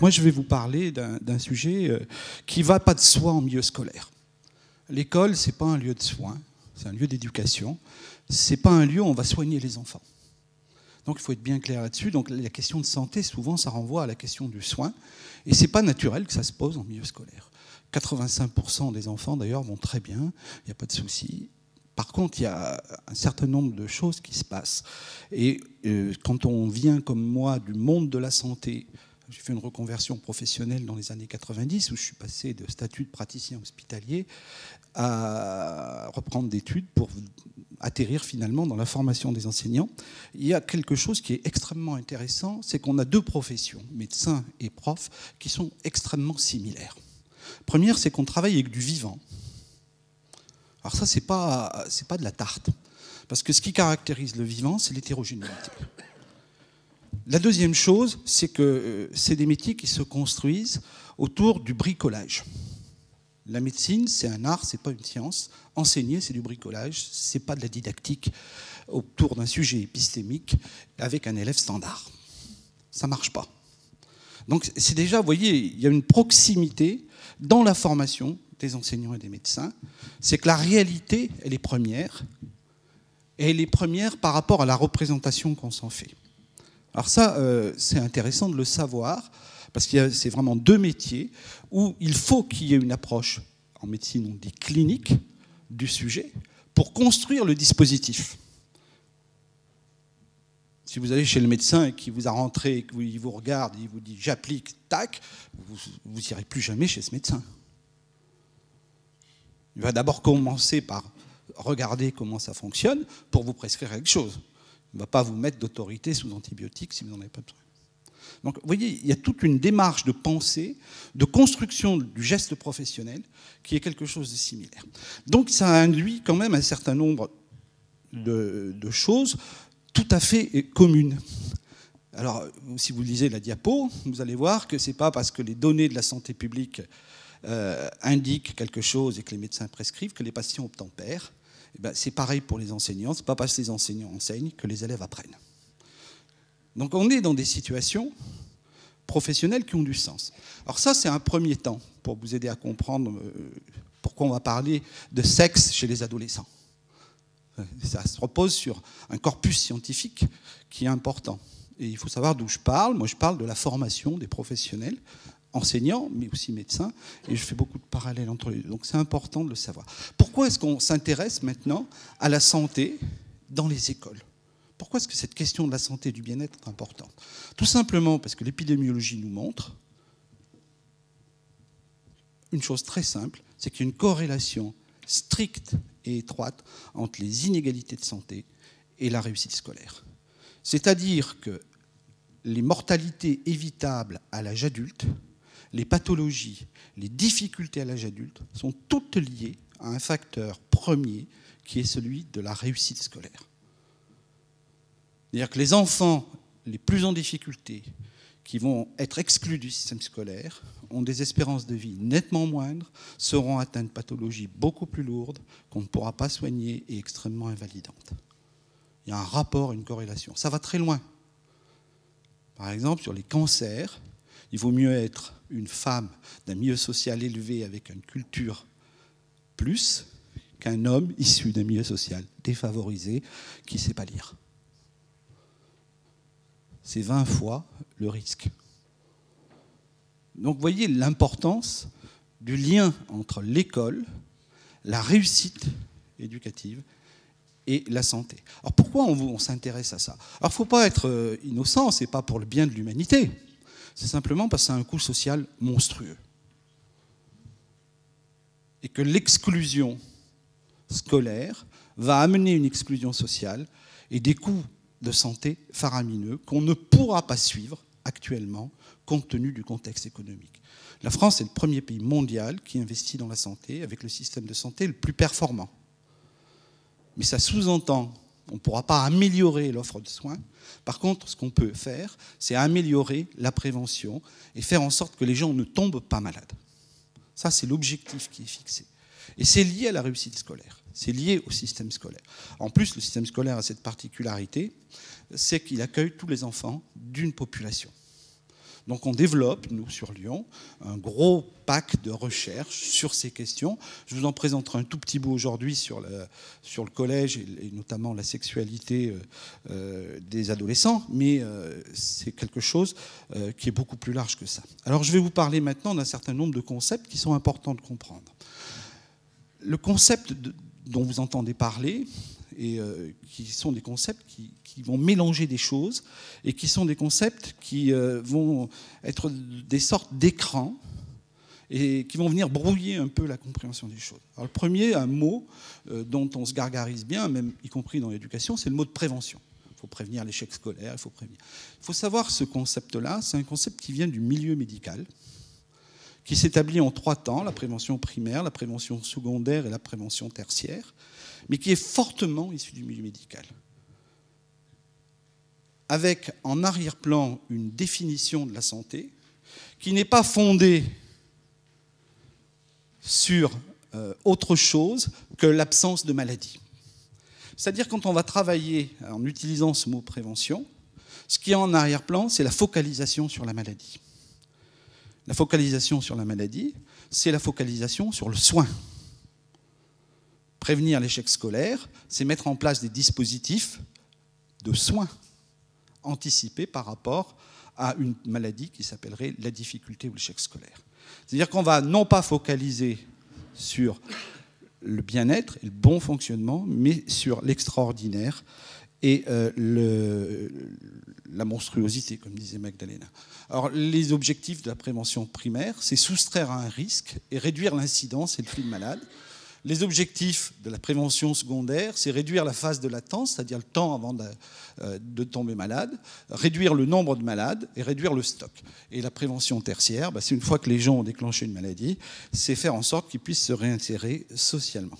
Donc moi, je vais vous parler d'un sujet qui ne va pas de soi en milieu scolaire. L'école, ce n'est pas un lieu de soins, c'est un lieu d'éducation. Ce n'est pas un lieu où on va soigner les enfants. Donc il faut être bien clair là-dessus. Donc la question de santé, souvent, ça renvoie à la question du soin. Et ce n'est pas naturel que ça se pose en milieu scolaire. 85% des enfants, d'ailleurs, vont très bien, il n'y a pas de souci. Par contre, il y a un certain nombre de choses qui se passent. Et quand on vient, comme moi, du monde de la santé, j'ai fait une reconversion professionnelle dans les années 90, où je suis passé de statut de praticien hospitalier à reprendre des études pour atterrir finalement dans la formation des enseignants. Il y a quelque chose qui est extrêmement intéressant, c'est qu'on a deux professions, médecins et profs, qui sont extrêmement similaires. Première, c'est qu'on travaille avec du vivant. Alors ça, c'est pas de la tarte. Parce que ce qui caractérise le vivant, c'est l'hétérogénéité. La deuxième chose, c'est que c'est des métiers qui se construisent autour du bricolage. La médecine, c'est un art, c'est pas une science. Enseigner, c'est du bricolage, c'est pas de la didactique autour d'un sujet épistémique avec un élève standard. Ça marche pas. Donc c'est déjà, vous voyez, il y a une proximité dans la formation des enseignants et des médecins. C'est que la réalité, elle est première. Et elle est première par rapport à la représentation qu'on s'en fait. Alors ça, c'est intéressant de le savoir, parce que c'est vraiment deux métiers où il faut qu'il y ait une approche, en médecine on dit clinique, du sujet, pour construire le dispositif. Si vous allez chez le médecin et qu'il vous a rentré, et qu'il vous regarde, et il vous dit « j'applique, tac », vous n'irez plus jamais chez ce médecin. Il va d'abord commencer par regarder comment ça fonctionne pour vous prescrire quelque chose. Il ne va pas vous mettre d'autorité sous antibiotiques si vous n'en avez pas besoin. Donc, vous voyez, il y a toute une démarche de pensée, de construction du geste professionnel qui est quelque chose de similaire. Donc, ça induit quand même un certain nombre de choses tout à fait communes. Alors, si vous lisez la diapo, vous allez voir que ce n'est pas parce que les données de la santé publique indiquent quelque chose et que les médecins prescrivent que les patients obtempèrent. Eh bien, c'est pareil pour les enseignants. Ce n'est pas parce que les enseignants enseignent que les élèves apprennent. Donc on est dans des situations professionnelles qui ont du sens. Alors ça, c'est un premier temps pour vous aider à comprendre pourquoi on va parler de sexe chez les adolescents. Ça se repose sur un corpus scientifique qui est important. Et il faut savoir d'où je parle. Moi, je parle de la formation des professionnels, enseignants, mais aussi médecins, et je fais beaucoup de parallèles entre les deux. Donc c'est important de le savoir. Pourquoi est-ce qu'on s'intéresse maintenant à la santé dans les écoles ? Pourquoi est-ce que cette question de la santé et du bien-être est importante ? Tout simplement parce que l'épidémiologie nous montre une chose très simple, c'est qu'il y a une corrélation stricte et étroite entre les inégalités de santé et la réussite scolaire. C'est-à-dire que les mortalités évitables à l'âge adulte, les pathologies, les difficultés à l'âge adulte sont toutes liées à un facteur premier qui est celui de la réussite scolaire. C'est-à-dire que les enfants les plus en difficulté, qui vont être exclus du système scolaire, ont des espérances de vie nettement moindres, seront atteints de pathologies beaucoup plus lourdes qu'on ne pourra pas soigner et extrêmement invalidantes. Il y a un rapport, une corrélation. Ça va très loin. Par exemple, sur les cancers, il vaut mieux être une femme d'un milieu social élevé avec une culture plus qu'un homme issu d'un milieu social défavorisé qui ne sait pas lire. C'est 20 fois le risque. Donc vous voyez l'importance du lien entre l'école, la réussite éducative et la santé. Alors pourquoi on s'intéresse à ça ? Alors il ne faut pas être innocent, ce n'est pas pour le bien de l'humanité. C'est simplement parce que ça a un coût social monstrueux. Et que l'exclusion scolaire va amener une exclusion sociale et des coûts de santé faramineux qu'on ne pourra pas suivre actuellement compte tenu du contexte économique. La France est le premier pays mondial qui investit dans la santé avec le système de santé le plus performant. Mais ça sous-entend qu'on ne pourra pas améliorer l'offre de soins. Par contre, ce qu'on peut faire, c'est améliorer la prévention et faire en sorte que les gens ne tombent pas malades. Ça, c'est l'objectif qui est fixé. Et c'est lié à la réussite scolaire. C'est lié au système scolaire. En plus, le système scolaire a cette particularité, c'est qu'il accueille tous les enfants d'une population. Donc on développe, nous, sur Lyon, un gros pack de recherche sur ces questions. Je vous en présenterai un tout petit bout aujourd'hui sur le collège et notamment la sexualité des adolescents, mais c'est quelque chose qui est beaucoup plus large que ça. Alors je vais vous parler maintenant d'un certain nombre de concepts qui sont importants de comprendre. Le concept dont vous entendez parler, et qui sont des concepts qui vont mélanger des choses, et qui sont des concepts qui vont être des sortes d'écrans, et qui vont venir brouiller un peu la compréhension des choses. Alors, le premier, un mot dont on se gargarise bien, même y compris dans l'éducation, c'est le mot de prévention. Il faut prévenir l'échec scolaire, il faut prévenir. Il faut savoir ce concept-là, c'est un concept qui vient du milieu médical, qui s'établit en 3 temps, la prévention primaire, la prévention secondaire et la prévention tertiaire, mais qui est fortement issu du milieu médical. Avec en arrière-plan une définition de la santé qui n'est pas fondée sur autre chose que l'absence de maladie. C'est-à-dire quand on va travailler en utilisant ce mot prévention, ce qui est en arrière-plan, c'est la focalisation sur la maladie. La focalisation sur la maladie, c'est la focalisation sur le soin. Prévenir l'échec scolaire, c'est mettre en place des dispositifs de soins anticipés par rapport à une maladie qui s'appellerait la difficulté ou l'échec scolaire. C'est-à-dire qu'on va non pas focaliser sur le bien-être et le bon fonctionnement, mais sur l'extraordinaire et la monstruosité, comme disait Magdalena. Alors, les objectifs de la prévention primaire, c'est soustraire à un risque et réduire l'incidence et le flux de malades. Les objectifs de la prévention secondaire, c'est réduire la phase de latence, c'est-à-dire le temps avant de tomber malade, réduire le nombre de malades et réduire le stock. Et la prévention tertiaire, c'est une fois que les gens ont déclenché une maladie, c'est faire en sorte qu'ils puissent se réinsérer socialement.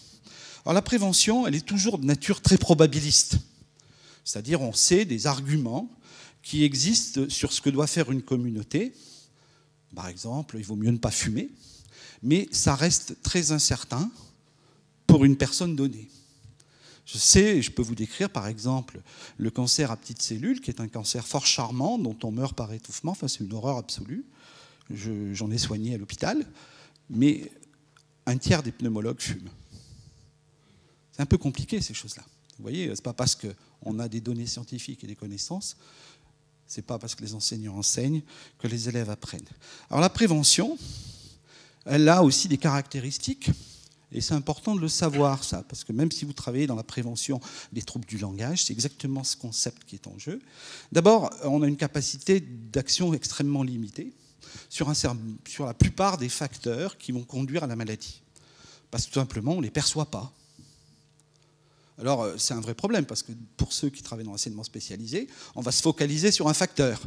Alors la prévention, elle est toujours de nature très probabiliste. C'est-à-dire on sait des arguments qui existent sur ce que doit faire une communauté. Par exemple, il vaut mieux ne pas fumer, mais ça reste très incertain pour une personne donnée. Je sais, je peux vous décrire par exemple le cancer à petites cellules, qui est un cancer fort charmant, dont on meurt par étouffement, enfin c'est une horreur absolue. J'en ai soigné à l'hôpital, mais un tiers des pneumologues fument. C'est un peu compliqué ces choses-là. Vous voyez, c'est pas parce qu'on a des données scientifiques et des connaissances, c'est pas parce que les enseignants enseignent que les élèves apprennent. Alors la prévention, elle a aussi des caractéristiques. Et c'est important de le savoir, ça, parce que même si vous travaillez dans la prévention des troubles du langage, c'est exactement ce concept qui est en jeu. D'abord, on a une capacité d'action extrêmement limitée sur la plupart des facteurs qui vont conduire à la maladie. Parce que tout simplement, on ne les perçoit pas. Alors, c'est un vrai problème, parce que pour ceux qui travaillent dans l'enseignement spécialisé, on va se focaliser sur un facteur.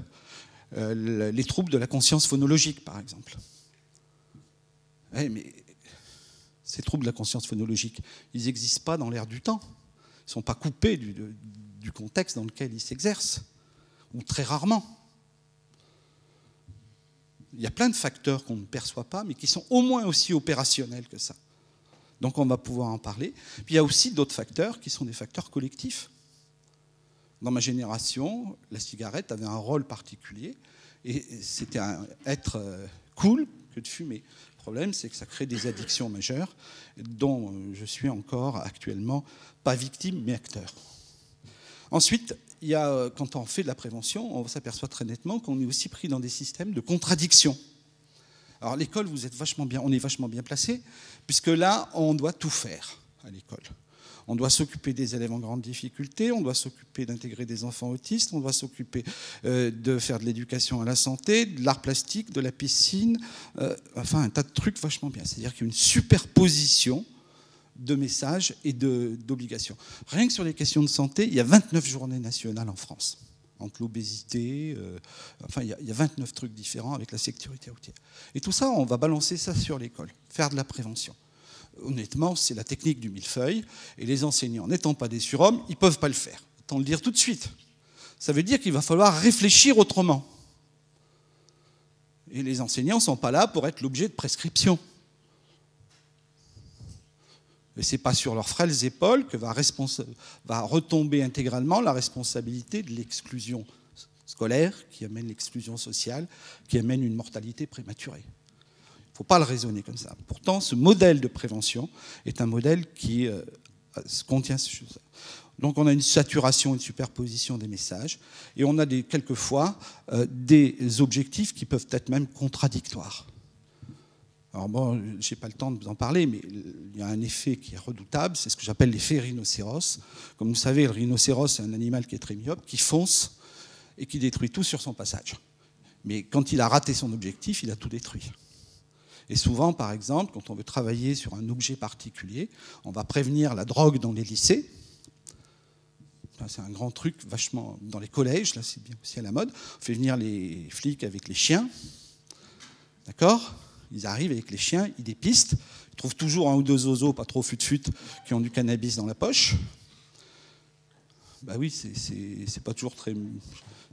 Les troubles de la conscience phonologique, par exemple. Ouais, mais ces troubles de la conscience phonologique, ils n'existent pas dans l'air du temps. Ils ne sont pas coupés du contexte dans lequel ils s'exercent, ou très rarement. Il y a plein de facteurs qu'on ne perçoit pas, mais qui sont au moins aussi opérationnels que ça. Donc on va pouvoir en parler. Puis il y a aussi d'autres facteurs qui sont des facteurs collectifs. Dans ma génération, la cigarette avait un rôle particulier, et c'était être cool que de fumer. Le problème, c'est que ça crée des addictions majeures dont je suis encore actuellement pas victime, mais acteur. Ensuite, il y a, quand on fait de la prévention, on s'aperçoit très nettement qu'on est aussi pris dans des systèmes de contradiction. Alors l'école, on est vachement bien placé, puisque là, on doit tout faire à l'école. On doit s'occuper des élèves en grande difficulté, on doit s'occuper d'intégrer des enfants autistes, on doit s'occuper de faire de l'éducation à la santé, de l'art plastique, de la piscine, enfin un tas de trucs vachement bien. C'est-à-dire qu'il y a une superposition de messages et d'obligations. Rien que sur les questions de santé, il y a 29 journées nationales en France. Entre l'obésité, il y a 29 trucs différents avec la sécurité routière. Et tout ça, on va balancer ça sur l'école, faire de la prévention. Honnêtement, c'est la technique du millefeuille, et les enseignants, n'étant pas des surhommes, ils ne peuvent pas le faire. Autant le dire tout de suite. Ça veut dire qu'il va falloir réfléchir autrement. Et les enseignants ne sont pas là pour être l'objet de prescription. Et ce n'est pas sur leurs frêles épaules que va retomber intégralement la responsabilité de l'exclusion scolaire, qui amène l'exclusion sociale, qui amène une mortalité prématurée. Il ne faut pas le raisonner comme ça. Pourtant, ce modèle de prévention est un modèle qui contient ces choses. Donc on a une saturation, une superposition des messages, et on a quelquefois des objectifs qui peuvent être même contradictoires. Alors bon, je n'ai pas le temps de vous en parler, mais il y a un effet qui est redoutable, c'est ce que j'appelle l'effet rhinocéros. Comme vous savez, le rhinocéros, c'est un animal qui est très myope, qui fonce et qui détruit tout sur son passage. Mais quand il a raté son objectif, il a tout détruit. Et souvent, par exemple, quand on veut travailler sur un objet particulier, on va prévenir la drogue dans les lycées. C'est un grand truc, vachement dans les collèges, là c'est bien aussi à la mode. On fait venir les flics avec les chiens. D'accord ? Ils arrivent avec les chiens, ils dépistent. Ils trouvent toujours un ou deux oiseaux, pas trop fut-fut, qui ont du cannabis dans la poche. Bah oui, c'est pas toujours très...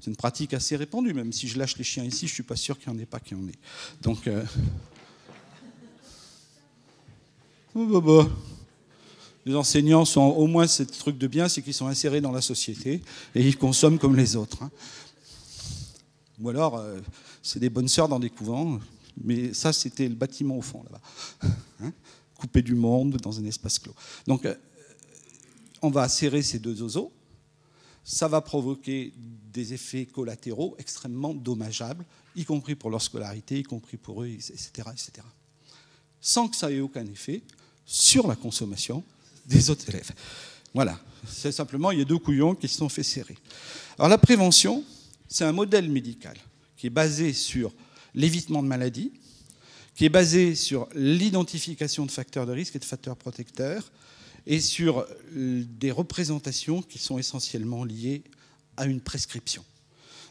C'est une pratique assez répandue, même si je lâche les chiens ici, je suis pas sûr qu'il n'y en ait pas qui en ait. Donc... Les enseignants sont au moins ce truc de bien, c'est qu'ils sont insérés dans la société et ils consomment comme les autres. Hein. Ou alors, c'est des bonnes sœurs dans des couvents, mais ça, c'était le bâtiment au fond, là-bas. Hein, coupé du monde dans un espace clos. Donc, on va serrer ces deux oiseaux. Ça va provoquer des effets collatéraux extrêmement dommageables, y compris pour leur scolarité, y compris pour eux, etc., etc. Sans que ça ait aucun effet sur la consommation des autres élèves. Voilà. C'est simplement, il y a deux couillons qui se sont fait serrer. Alors la prévention, c'est un modèle médical qui est basé sur l'évitement de maladies, qui est basé sur l'identification de facteurs de risque et de facteurs protecteurs, et sur des représentations qui sont essentiellement liées à une prescription.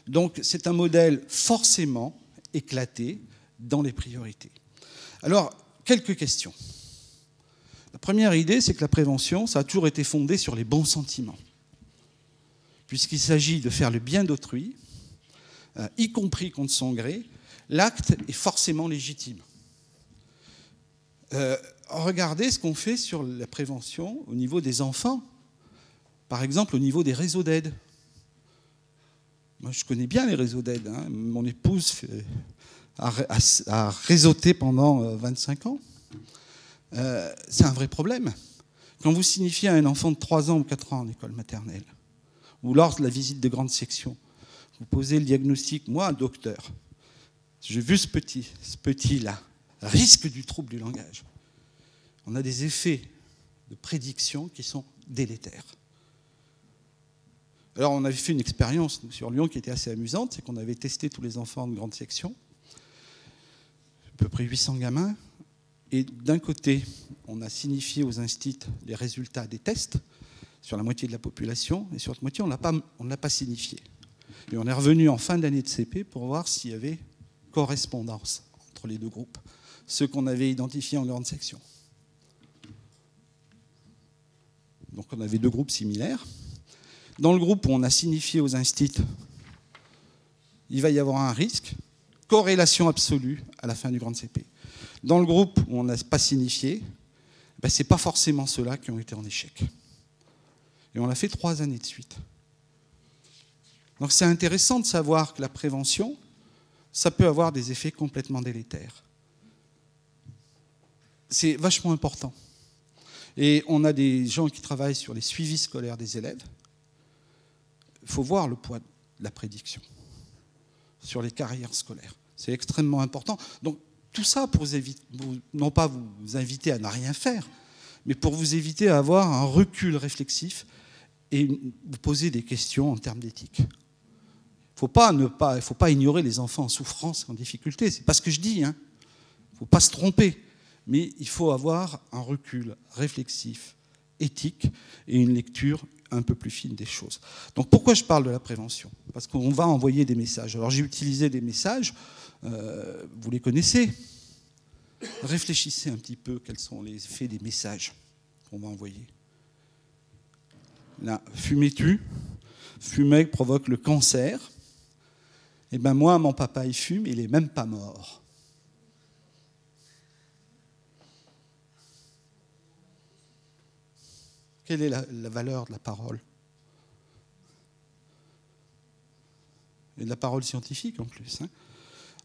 Donc c'est un modèle forcément éclaté dans les priorités. Alors, quelques questions. La première idée, c'est que la prévention, ça a toujours été fondé sur les bons sentiments. Puisqu'il s'agit de faire le bien d'autrui, y compris contre son gré, l'acte est forcément légitime. Regardez ce qu'on fait sur la prévention au niveau des enfants. Par exemple, au niveau des réseaux d'aide. Moi, je connais bien les réseaux d'aide. Hein. Mon épouse a réseauté pendant 25 ans. C'est un vrai problème. Quand vous signifiez à un enfant de 3 ans ou 4 ans en école maternelle, ou lors de la visite de grande section, vous posez le diagnostic, moi, un docteur, j'ai vu ce petit-là, risque du trouble du langage. On a des effets de prédiction qui sont délétères. Alors, on avait fait une expérience sur Lyon qui était assez amusante, c'est qu'on avait testé tous les enfants de grande section, à peu près 800 gamins, et d'un côté, on a signifié aux instituts les résultats des tests sur la moitié de la population, et sur l'autre moitié, on ne l'a pas signifié. Et on est revenu en fin d'année de CP pour voir s'il y avait correspondance entre les deux groupes, ceux qu'on avait identifiés en grande section. Donc on avait deux groupes similaires. Dans le groupe où on a signifié aux instituts, il va y avoir un risque, corrélation absolue à la fin du grand CP. Dans le groupe où on n'a pas signifié, ce n'est pas forcément ceux-là qui ont été en échec. Et on l'a fait 3 années de suite. Donc c'est intéressant de savoir que la prévention, ça peut avoir des effets complètement délétères. C'est vachement important. Et on a des gens qui travaillent sur les suivis scolaires des élèves. Il faut voir le poids de la prédiction sur les carrières scolaires. C'est extrêmement important. Donc tout ça pour non pas vous inviter à ne rien faire, mais pour vous éviter à avoir un recul réflexif et vous poser des questions en termes d'éthique. Il ne faut pas ignorer les enfants en souffrance, en difficulté. C'est pas ce que je dis. Hein. Il ne faut pas se tromper. Mais il faut avoir un recul réflexif, éthique et une lecture un peu plus fine des choses. Donc pourquoi je parle de la prévention ? Parce qu'on va envoyer des messages. Alors j'ai utilisé des messages, vous les connaissez. Réfléchissez un petit peu quels sont les effets des messages qu'on va envoyer. Là, fumer tue, fumer provoque le cancer. Eh bien moi, mon papa, il fume, il n'est même pas mort. Quelle est la valeur de la parole ? et de la parole scientifique en plus.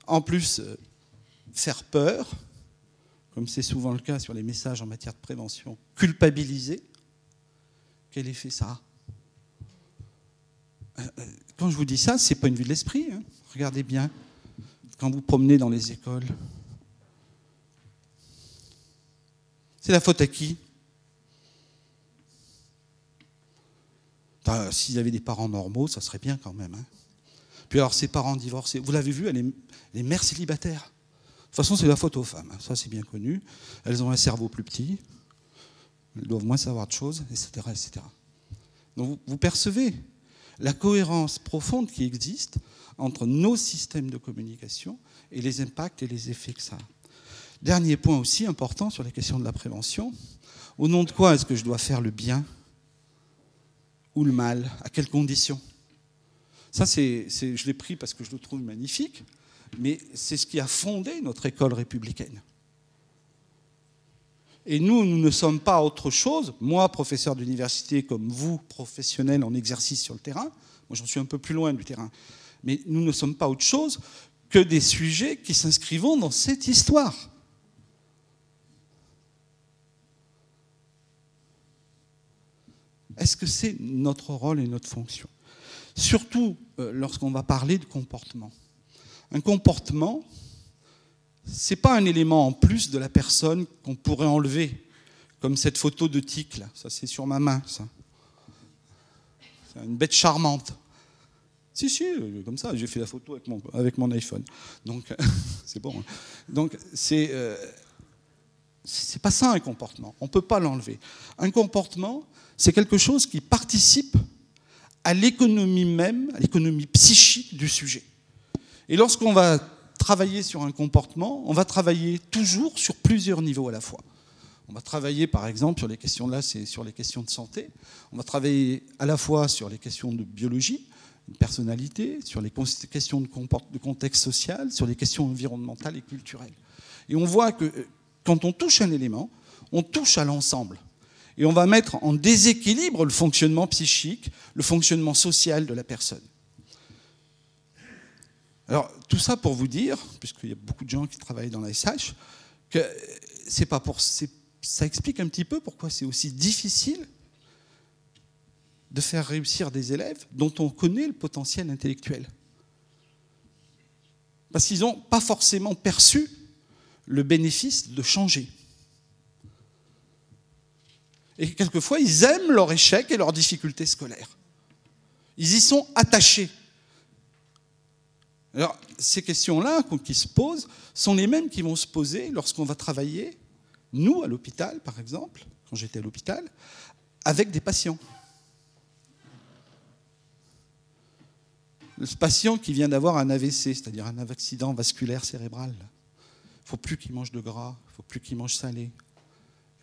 En plus, faire peur, comme c'est souvent le cas sur les messages en matière de prévention, culpabiliser, quel effet ça a? Quand je vous dis ça, ce n'est pas une vue de l'esprit. Regardez bien, quand vous promenez dans les écoles. C'est la faute à qui? S'il y avait des parents normaux, ça serait bien quand même. Puis alors, ces parents divorcés, vous l'avez vu, les mères célibataires. De toute façon, c'est la faute aux femmes. Ça, c'est bien connu. Elles ont un cerveau plus petit. Elles doivent moins savoir de choses, etc. etc. Donc, vous percevez la cohérence profonde qui existe entre nos systèmes de communication et les impacts et les effets que ça a. Dernier point aussi important sur la question de la prévention. Au nom de quoi est-ce que je dois faire le bien ou le mal? À quelles conditions? Ça, je l'ai pris parce que je le trouve magnifique, mais c'est ce qui a fondé notre école républicaine. Et nous ne sommes pas autre chose, moi, professeur d'université, comme vous, professionnel en exercice sur le terrain, moi j'en suis un peu plus loin du terrain, mais nous ne sommes pas autre chose que des sujets qui s'inscrivent dans cette histoire. Est-ce que c'est notre rôle et notre fonction? Surtout lorsqu'on va parler de comportement. Un comportement, ce n'est pas un élément en plus de la personne qu'on pourrait enlever, comme cette photo de tic, là. Ça, c'est sur ma main, ça. C'est une bête charmante. Si, comme ça, j'ai fait la photo avec mon iPhone. Donc, c'est bon. Donc, c'est pas ça un comportement. On ne peut pas l'enlever. Un comportement, c'est quelque chose qui participe à l'économie même, à l'économie psychique du sujet. Et lorsqu'on va travailler sur un comportement, on va travailler toujours sur plusieurs niveaux à la fois. On va travailler, par exemple, sur les questions, là, c'est sur les questions de santé. On va travailler à la fois sur les questions de biologie, de personnalité, sur les questions de contexte social, sur les questions environnementales et culturelles. Et on voit que quand on touche un élément, on touche à l'ensemble. Et on va mettre en déséquilibre le fonctionnement psychique, le fonctionnement social de la personne. Alors, tout ça pour vous dire, puisqu'il y a beaucoup de gens qui travaillent dans la SH, que ça explique un petit peu pourquoi c'est aussi difficile de faire réussir des élèves dont on connaît le potentiel intellectuel. Parce qu'ils n'ont pas forcément perçu le bénéfice de changer. Et quelquefois, ils aiment leur échec et leurs difficultés scolaires. Ils y sont attachés. Alors, ces questions-là qui se posent sont les mêmes qui vont se poser lorsqu'on va travailler, nous, à l'hôpital, par exemple, quand j'étais à l'hôpital, avec des patients. Le patient qui vient d'avoir un AVC, c'est-à-dire un accident vasculaire cérébral, il ne faut plus qu'il mange de gras, il ne faut plus qu'il mange salé.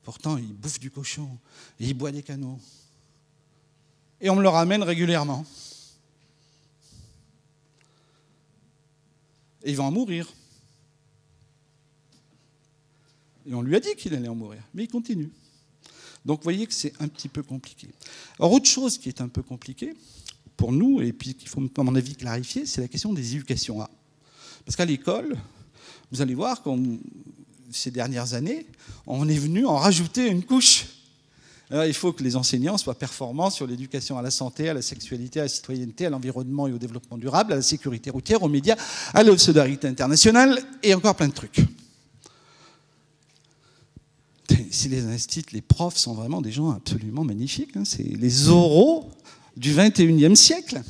Pourtant, il bouffe du cochon et il boit des canots. Et on me le ramène régulièrement. Et il va en mourir. Et on lui a dit qu'il allait en mourir, mais il continue. Donc vous voyez que c'est un petit peu compliqué. Alors autre chose qui est un peu compliquée pour nous, et puis qu'il faut à mon avis clarifier, c'est la question des éducations A. Parce qu'à l'école, vous allez voir, ces dernières années, on est venu en rajouter une couche. Alors, il faut que les enseignants soient performants sur l'éducation à la santé, à la sexualité, à la citoyenneté, à l'environnement et au développement durable, à la sécurité routière, aux médias, à la solidarité internationale et encore plein de trucs. Si les instituts, les profs sont vraiment des gens absolument magnifiques. C'est les oraux du XXIe siècle.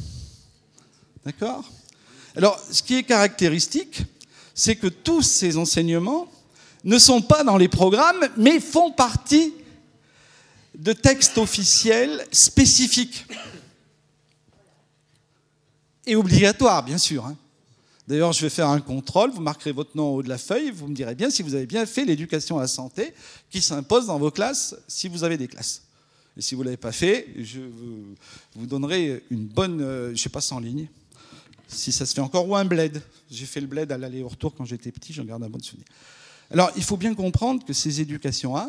D'accord ? Alors, ce qui est caractéristique, c'est que tous ces enseignements ne sont pas dans les programmes, mais font partie de textes officiels spécifiques. Et obligatoires, bien sûr. D'ailleurs, je vais faire un contrôle, vous marquerez votre nom en haut de la feuille, vous me direz bien si vous avez bien fait l'éducation à la santé qui s'impose dans vos classes, si vous avez des classes. Et si vous ne l'avez pas fait, je vous donnerai une bonne... je passe en ligne, si ça se fait encore, ou un bled. J'ai fait le bled à l'aller et au retour quand j'étais petit, j'en garde un bon souvenir. Alors, il faut bien comprendre que ces éducations A,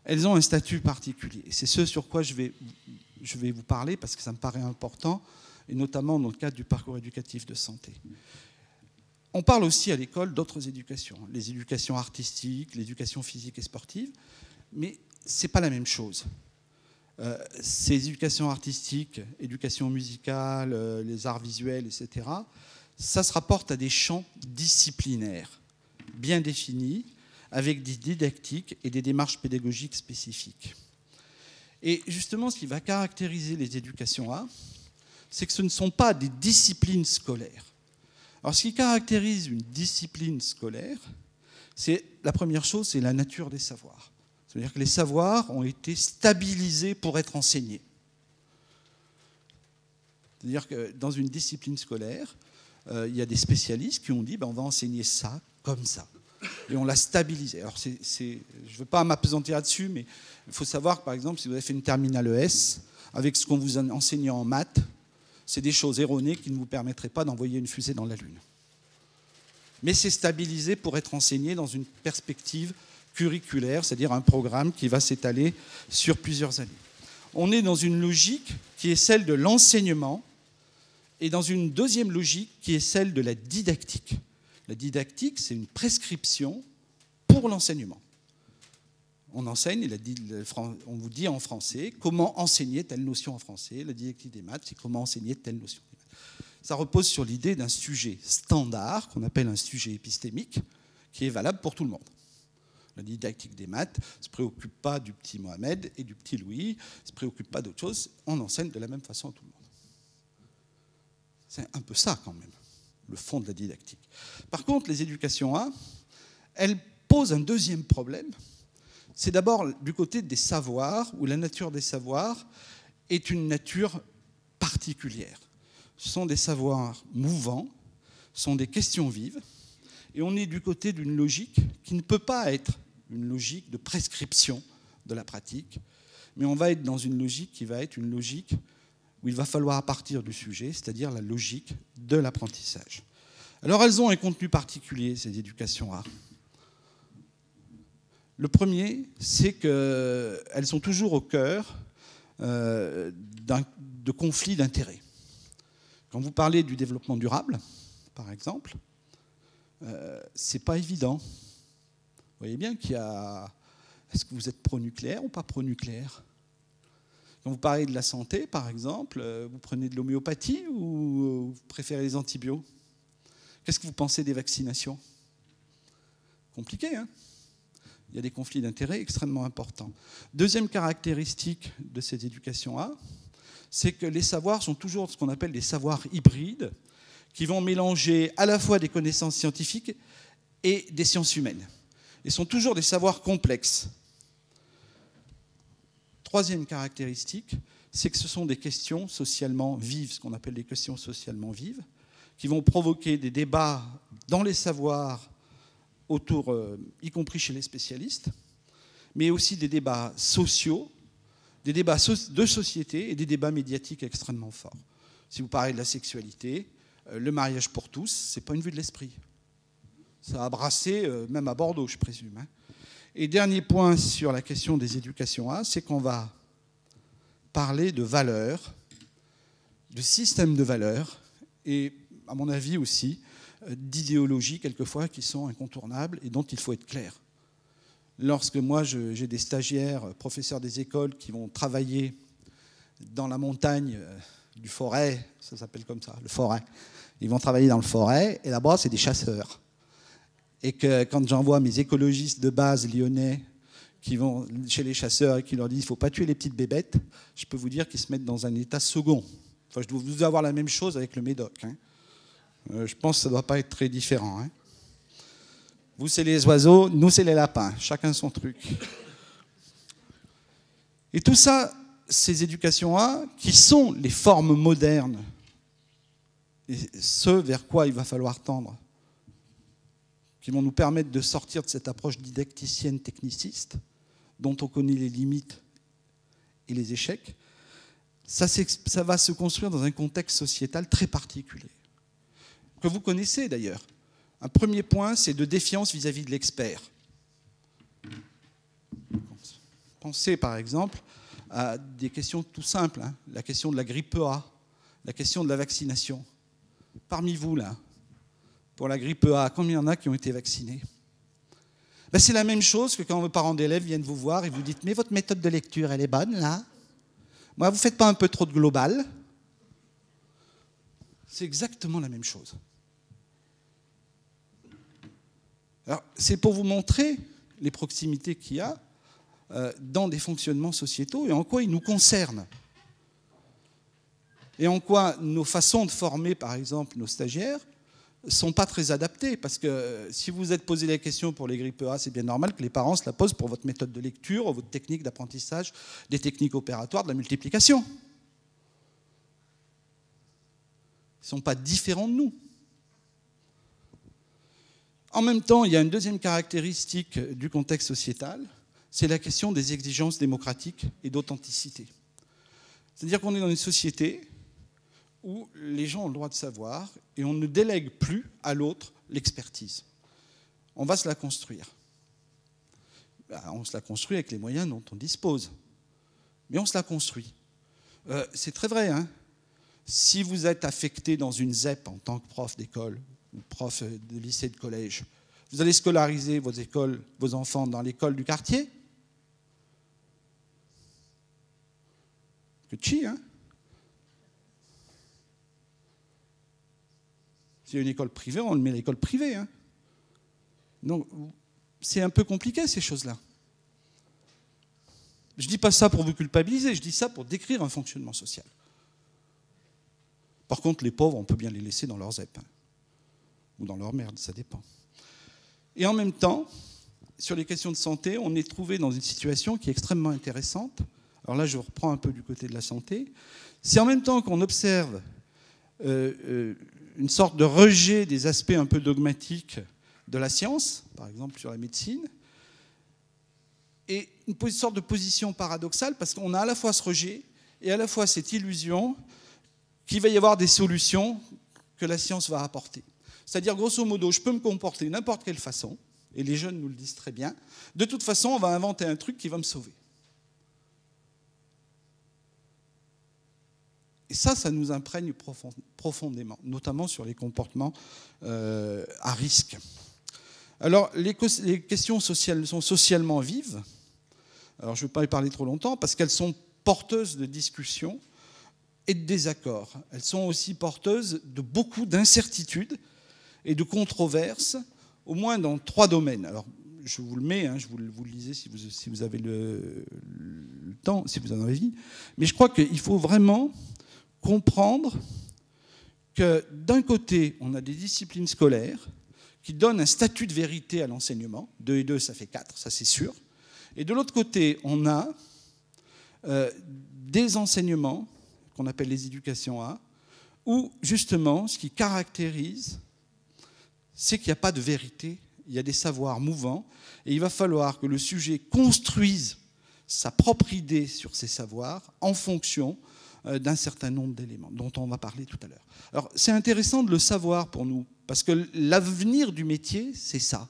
elles ont un statut particulier. C'est ce sur quoi je vais vous parler, parce que ça me paraît important, et notamment dans le cadre du parcours éducatif de santé. On parle aussi à l'école d'autres éducations, les éducations artistiques, l'éducation physique et sportive, mais ce n'est pas la même chose. Ces éducations artistiques, éducation musicale, les arts visuels, etc., ça se rapporte à des champs disciplinaires bien définis, avec des didactiques et des démarches pédagogiques spécifiques. Et justement, ce qui va caractériser les éducations A, c'est que ce ne sont pas des disciplines scolaires. Alors, ce qui caractérise une discipline scolaire, c'est la première chose, c'est la nature des savoirs. C'est-à-dire que les savoirs ont été stabilisés pour être enseignés. C'est-à-dire que dans une discipline scolaire, il y a des spécialistes qui ont dit on va enseigner ça comme ça. Et on l'a stabilisé. Alors, je ne veux pas m'appesantir là-dessus, mais il faut savoir que, par exemple, si vous avez fait une terminale ES, avec ce qu'on vous a enseigné en maths, c'est des choses erronées qui ne vous permettraient pas d'envoyer une fusée dans la Lune. Mais c'est stabilisé pour être enseigné dans une perspective curriculaire, c'est-à-dire un programme qui va s'étaler sur plusieurs années. On est dans une logique qui est celle de l'enseignement et dans une deuxième logique qui est celle de la didactique. La didactique, c'est une prescription pour l'enseignement. On enseigne, on vous dit en français comment enseigner telle notion en français. La didactique des maths, c'est comment enseigner telle notion. Ça repose sur l'idée d'un sujet standard, qu'on appelle un sujet épistémique, qui est valable pour tout le monde. La didactique des maths ne se préoccupe pas du petit Mohamed et du petit Louis, ne se préoccupe pas d'autre chose, on enseigne de la même façon à tout le monde. C'est un peu ça quand même, le fond de la didactique. Par contre, les éducations A, elles posent un deuxième problème. C'est d'abord du côté des savoirs, où la nature des savoirs est une nature particulière. Ce sont des savoirs mouvants, ce sont des questions vives, et on est du côté d'une logique qui ne peut pas être une logique de prescription de la pratique, mais on va être dans une logique qui va être une logique où il va falloir partir du sujet, c'est-à-dire la logique de l'apprentissage. Alors elles ont un contenu particulier, ces éducations A. Le premier, c'est qu'elles sont toujours au cœur de conflits d'intérêts. Quand vous parlez du développement durable, par exemple, c'est pas évident. Vous voyez bien qu'il y a... Est-ce que vous êtes pro-nucléaire ou pas pro-nucléaire? Quand vous parlez de la santé, par exemple, vous prenez de l'homéopathie ou vous préférez les antibiotiques? Qu'est-ce que vous pensez des vaccinations? Compliqué, hein? Il y a des conflits d'intérêts extrêmement importants. Deuxième caractéristique de ces éducations A, c'est que les savoirs sont toujours ce qu'on appelle des savoirs hybrides, qui vont mélanger à la fois des connaissances scientifiques et des sciences humaines. Ils sont toujours des savoirs complexes. Troisième caractéristique, c'est que ce sont des questions socialement vives, ce qu'on appelle des questions socialement vives, qui vont provoquer des débats dans les savoirs autour, y compris chez les spécialistes, mais aussi des débats sociaux, des débats de société et des débats médiatiques extrêmement forts. Si vous parlez de la sexualité, le mariage pour tous, ce n'est pas une vue de l'esprit. Ça a brassé, même à Bordeaux, je présume. Et dernier point sur la question des éducations A, c'est qu'on va parler de valeurs, de systèmes de valeurs, et à mon avis aussi, d'idéologies quelquefois qui sont incontournables et dont il faut être clair. Lorsque moi j'ai des stagiaires, professeurs des écoles qui vont travailler dans la montagne du Forêt, ça s'appelle comme ça, le Forêt, ils vont travailler dans le Forêt et là-bas c'est des chasseurs. Et que quand j'envoie mes écologistes de base lyonnais qui vont chez les chasseurs et qui leur disent « il ne faut pas tuer les petites bébêtes », je peux vous dire qu'ils se mettent dans un état second. Enfin, je dois avoir la même chose avec le Médoc. Je pense que ça ne doit pas être très différent. Vous, c'est les oiseaux, nous, c'est les lapins. Chacun son truc. Et tout ça, ces éducations A, qui sont les formes modernes, et ce vers quoi il va falloir tendre, qui vont nous permettre de sortir de cette approche didacticienne techniciste, dont on connaît les limites et les échecs, ça va se construire dans un contexte sociétal très particulier, que vous connaissez d'ailleurs. Un premier point, c'est de défiance vis-à-vis de l'expert. Pensez par exemple à des questions tout simples, la question de la grippe A. la question de la vaccination. Parmi vous, là, pour la grippe A, combien il y en a qui ont été vaccinés? Ben, c'est la même chose que quand vos parents d'élèves viennent vous voir et vous dites « Mais votre méthode de lecture, elle est bonne, là? Moi, vous ne faites pas un peu trop de global ?» C'est exactement la même chose. Alors, c'est pour vous montrer les proximités qu'il y a dans des fonctionnements sociétaux et en quoi ils nous concernent. Et en quoi nos façons de former, par exemple, nos stagiaires, ne sont pas très adaptées. Parce que si vous êtes posé la question pour les grippes A, c'est bien normal que les parents se la posent pour votre méthode de lecture, votre technique d'apprentissage, des techniques opératoires, de la multiplication. Ils ne sont pas différents de nous. En même temps, il y a une deuxième caractéristique du contexte sociétal, c'est la question des exigences démocratiques et d'authenticité. C'est-à-dire qu'on est dans une société où les gens ont le droit de savoir et on ne délègue plus à l'autre l'expertise. On va se la construire. On se la construit avec les moyens dont on dispose. Mais on se la construit. C'est très vrai, hein. Si vous êtes affecté dans une ZEP en tant que prof d'école ou prof de lycée, de collège, vous allez scolariser vos enfants dans l'école du quartier? Que chi, hein? S'il y a une école privée, on le met à l'école privée. Hein. Donc, c'est un peu compliqué, ces choses-là. Je ne dis pas ça pour vous culpabiliser, je dis ça pour décrire un fonctionnement social. Par contre, les pauvres, on peut bien les laisser dans leur ZEP. Hein. Ou dans leur merde, ça dépend. Et en même temps, sur les questions de santé, on est trouvé dans une situation qui est extrêmement intéressante. Alors là, je reprends un peu du côté de la santé. C'est en même temps qu'on observe une sorte de rejet des aspects un peu dogmatiques de la science, par exemple sur la médecine, et une sorte de position paradoxale, parce qu'on a à la fois ce rejet et à la fois cette illusion qu'il va y avoir des solutions que la science va apporter. C'est-à-dire, grosso modo, je peux me comporter de n'importe quelle façon, et les jeunes nous le disent très bien, de toute façon, on va inventer un truc qui va me sauver. Et ça nous imprègne profondément, notamment sur les comportements à risque. Alors, les questions sociales sont socialement vives. Alors, je ne vais pas y parler trop longtemps, parce qu'elles sont porteuses de discussions et de désaccords. Elles sont aussi porteuses de beaucoup d'incertitudes et de controverses, au moins dans 3 domaines. Alors, je vous le mets, hein, vous le lisez si vous avez le temps, si vous en avez envie. Mais je crois qu'il faut vraiment comprendre que d'un côté, on a des disciplines scolaires qui donnent un statut de vérité à l'enseignement. 2 et 2, ça fait 4, ça c'est sûr. Et de l'autre côté, on a des enseignements qu'on appelle les éducations A, où justement, ce qui caractérise, c'est qu'il n'y a pas de vérité, il y a des savoirs mouvants, et il va falloir que le sujet construise sa propre idée sur ces savoirs en fonction d'un certain nombre d'éléments dont on va parler tout à l'heure. Alors, c'est intéressant de le savoir pour nous, parce que l'avenir du métier, c'est ça.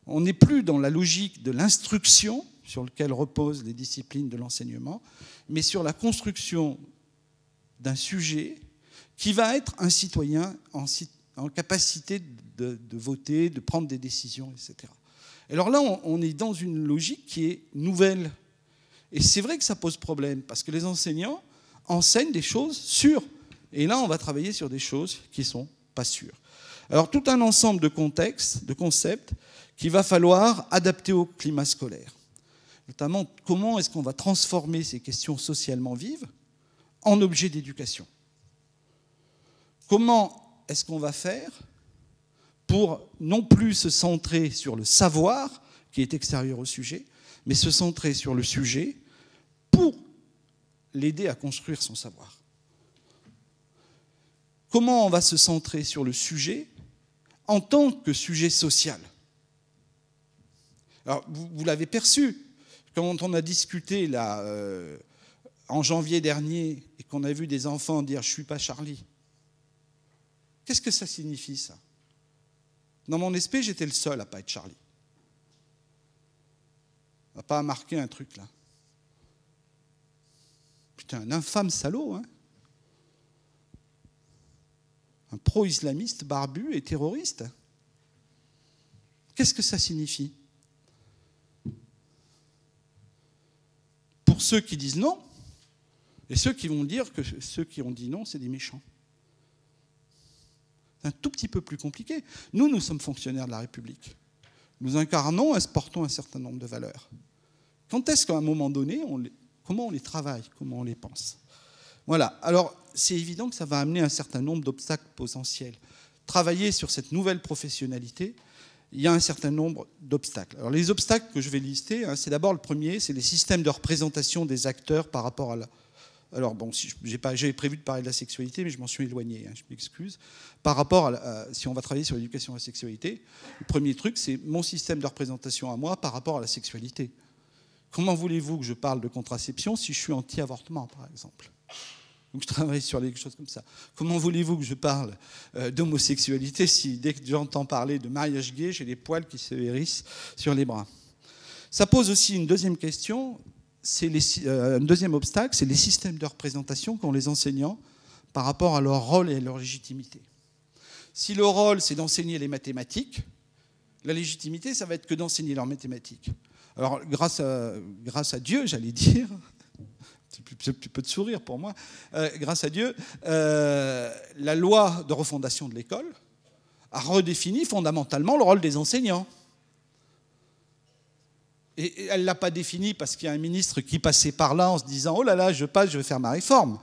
On n'est plus dans la logique de l'instruction, sur laquelle reposent les disciplines de l'enseignement, mais sur la construction d'un sujet qui va être un citoyen en capacité de voter, de prendre des décisions, etc. Alors là, on est dans une logique qui est nouvelle. Et c'est vrai que ça pose problème, parce que les enseignants enseignent des choses sûres. Et là, on va travailler sur des choses qui ne sont pas sûres. Alors, tout un ensemble de contextes, de concepts, qu'il va falloir adapter au climat scolaire. Notamment, comment est-ce qu'on va transformer ces questions socialement vives en objets d'éducation? Comment est-ce qu'on va faire pour non plus se centrer sur le savoir, qui est extérieur au sujet, mais se centrer sur le sujet pour l'aider à construire son savoir. Comment on va se centrer sur le sujet en tant que sujet social? Alors, vous l'avez perçu, quand on a discuté là, en janvier dernier et qu'on a vu des enfants dire « je ne suis pas Charlie », qu'est-ce que ça signifie, ça? Dans mon esprit, j'étais le seul à ne pas être Charlie. On n'a pas marqué un truc là. Putain, un infâme salaud, hein. pro-islamiste, barbu et terroriste. Qu'est-ce que ça signifie? Pour ceux qui disent non, et ceux qui vont dire que ceux qui ont dit non, c'est des méchants. C'est un tout petit peu plus compliqué. Nous sommes fonctionnaires de la République. Nous incarnons, portons un certain nombre de valeurs. Quand est-ce qu'à un moment donné, comment on les travaille, comment on les pense? Voilà. Alors, c'est évident que ça va amener un certain nombre d'obstacles potentiels. Travailler sur cette nouvelle professionnalité, il y a un certain nombre d'obstacles. Alors, les obstacles que je vais lister, c'est d'abord le premier, c'est les systèmes de représentation des acteurs par rapport à la... Alors, bon, j'avais prévu de parler de la sexualité, mais je m'en suis éloigné, je m'excuse. Par rapport si on va travailler sur l'éducation à la sexualité, le premier truc, c'est mon système de représentation à moi par rapport à la sexualité. Comment voulez-vous que je parle de contraception si je suis anti-avortement, par exemple? Donc je travaille sur des choses comme ça. Comment voulez-vous que je parle d'homosexualité si dès que j'entends parler de mariage gay, j'ai les poils qui se hérissent sur les bras? Ça pose aussi une deuxième question, un deuxième obstacle, c'est les systèmes de représentation qu'ont les enseignants par rapport à leur rôle et à leur légitimité. Si le rôle, c'est d'enseigner les mathématiques, la légitimité, ça va être que d'enseigner leurs mathématiques. Alors, grâce à Dieu, j'allais dire, c'est un petit peu de sourire pour moi, grâce à Dieu, la loi de refondation de l'école a redéfini fondamentalement le rôle des enseignants. Et elle ne l'a pas défini parce qu'il y a un ministre qui passait par là en se disant « Oh là là, je vais faire ma réforme ».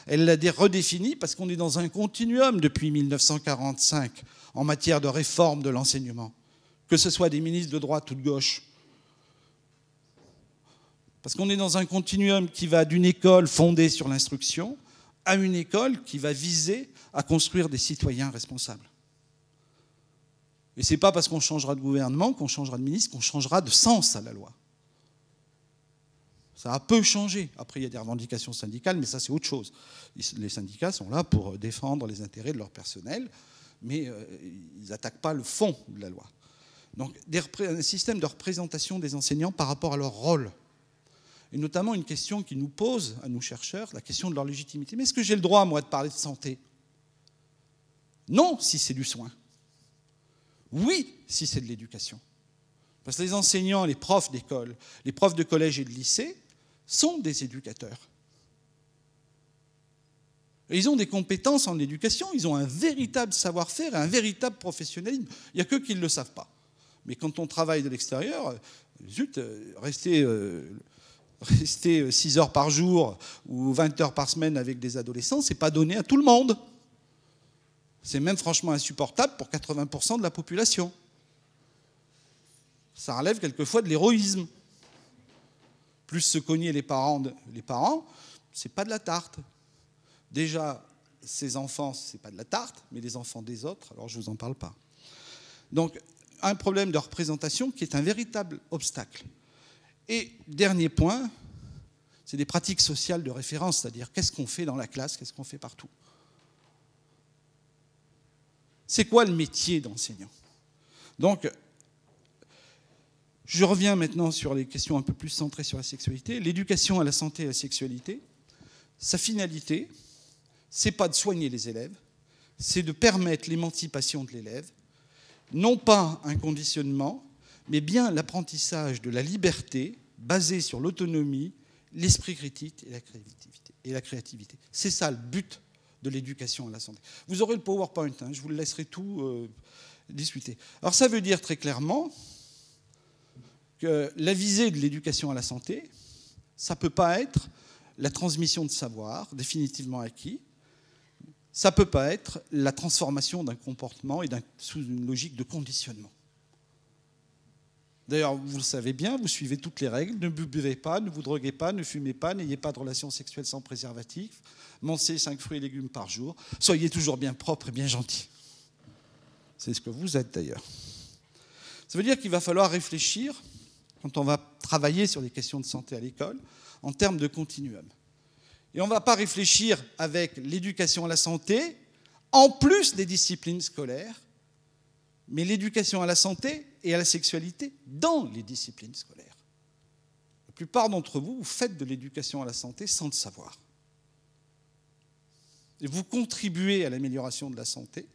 Elle l'a redéfini parce qu'on est dans un continuum depuis 1945 en matière de réforme de l'enseignement, que ce soit des ministres de droite ou de gauche. Parce qu'on est dans un continuum qui va d'une école fondée sur l'instruction à une école qui va viser à construire des citoyens responsables. Et ce n'est pas parce qu'on changera de gouvernement, qu'on changera de ministre, qu'on changera de sens à la loi. Ça a peu changé. Après, il y a des revendications syndicales, mais ça, c'est autre chose. Les syndicats sont là pour défendre les intérêts de leur personnel, mais ils n'attaquent pas le fond de la loi. Donc, un système de représentation des enseignants par rapport à leur rôle. Et notamment une question qui nous pose, à nous chercheurs, la question de leur légitimité. Mais est-ce que j'ai le droit, moi, de parler de santé? Non, si c'est du soin. Oui, si c'est de l'éducation. Parce que les enseignants, les profs d'école, les profs de collège et de lycée sont des éducateurs. Et ils ont des compétences en éducation, ils ont un véritable savoir-faire et un véritable professionnalisme. Il n'y a que qui ne le savent pas. Mais quand on travaille de l'extérieur, zut, rester 6 heures par jour ou 20 heures par semaine avec des adolescents, ce n'est pas donné à tout le monde. C'est même franchement insupportable pour 80% de la population. Ça relève quelquefois de l'héroïsme. Plus se cogner les parents, c'est pas de la tarte. Déjà, ces enfants, c'est pas de la tarte, mais les enfants des autres, alors je vous en parle pas. Donc, un problème de représentation qui est un véritable obstacle. Et dernier point, c'est des pratiques sociales de référence, c'est-à-dire qu'est-ce qu'on fait dans la classe, qu'est-ce qu'on fait partout. C'est quoi le métier d'enseignant? Donc, je reviens maintenant sur les questions un peu plus centrées sur la sexualité. L'éducation à la santé et à la sexualité, sa finalité, c'est pas de soigner les élèves, c'est de permettre l'émancipation de l'élève, non pas un conditionnement, mais bien l'apprentissage de la liberté basée sur l'autonomie, l'esprit critique et la créativité. C'est ça le but de l'éducation à la santé. Vous aurez le PowerPoint, je vous le laisserai tout discuter. Alors ça veut dire très clairement que la visée de l'éducation à la santé, ça ne peut pas être la transmission de savoir définitivement acquis, ça ne peut pas être la transformation d'un comportement et sous une logique de conditionnement. D'ailleurs, vous le savez bien, vous suivez toutes les règles, ne buvez pas, ne vous droguez pas, ne fumez pas, n'ayez pas de relations sexuelles sans préservatif, mangez 5 fruits et légumes par jour, soyez toujours bien propre et bien gentil. C'est ce que vous êtes d'ailleurs. Ça veut dire qu'il va falloir réfléchir, quand on va travailler sur les questions de santé à l'école, en termes de continuum. Et on ne va pas réfléchir avec l'éducation à la santé, en plus des disciplines scolaires, mais l'éducation à la santé et à la sexualité dans les disciplines scolaires. La plupart d'entre vous, vous faites de l'éducation à la santé sans le savoir. Et vous contribuez à l'amélioration de la santé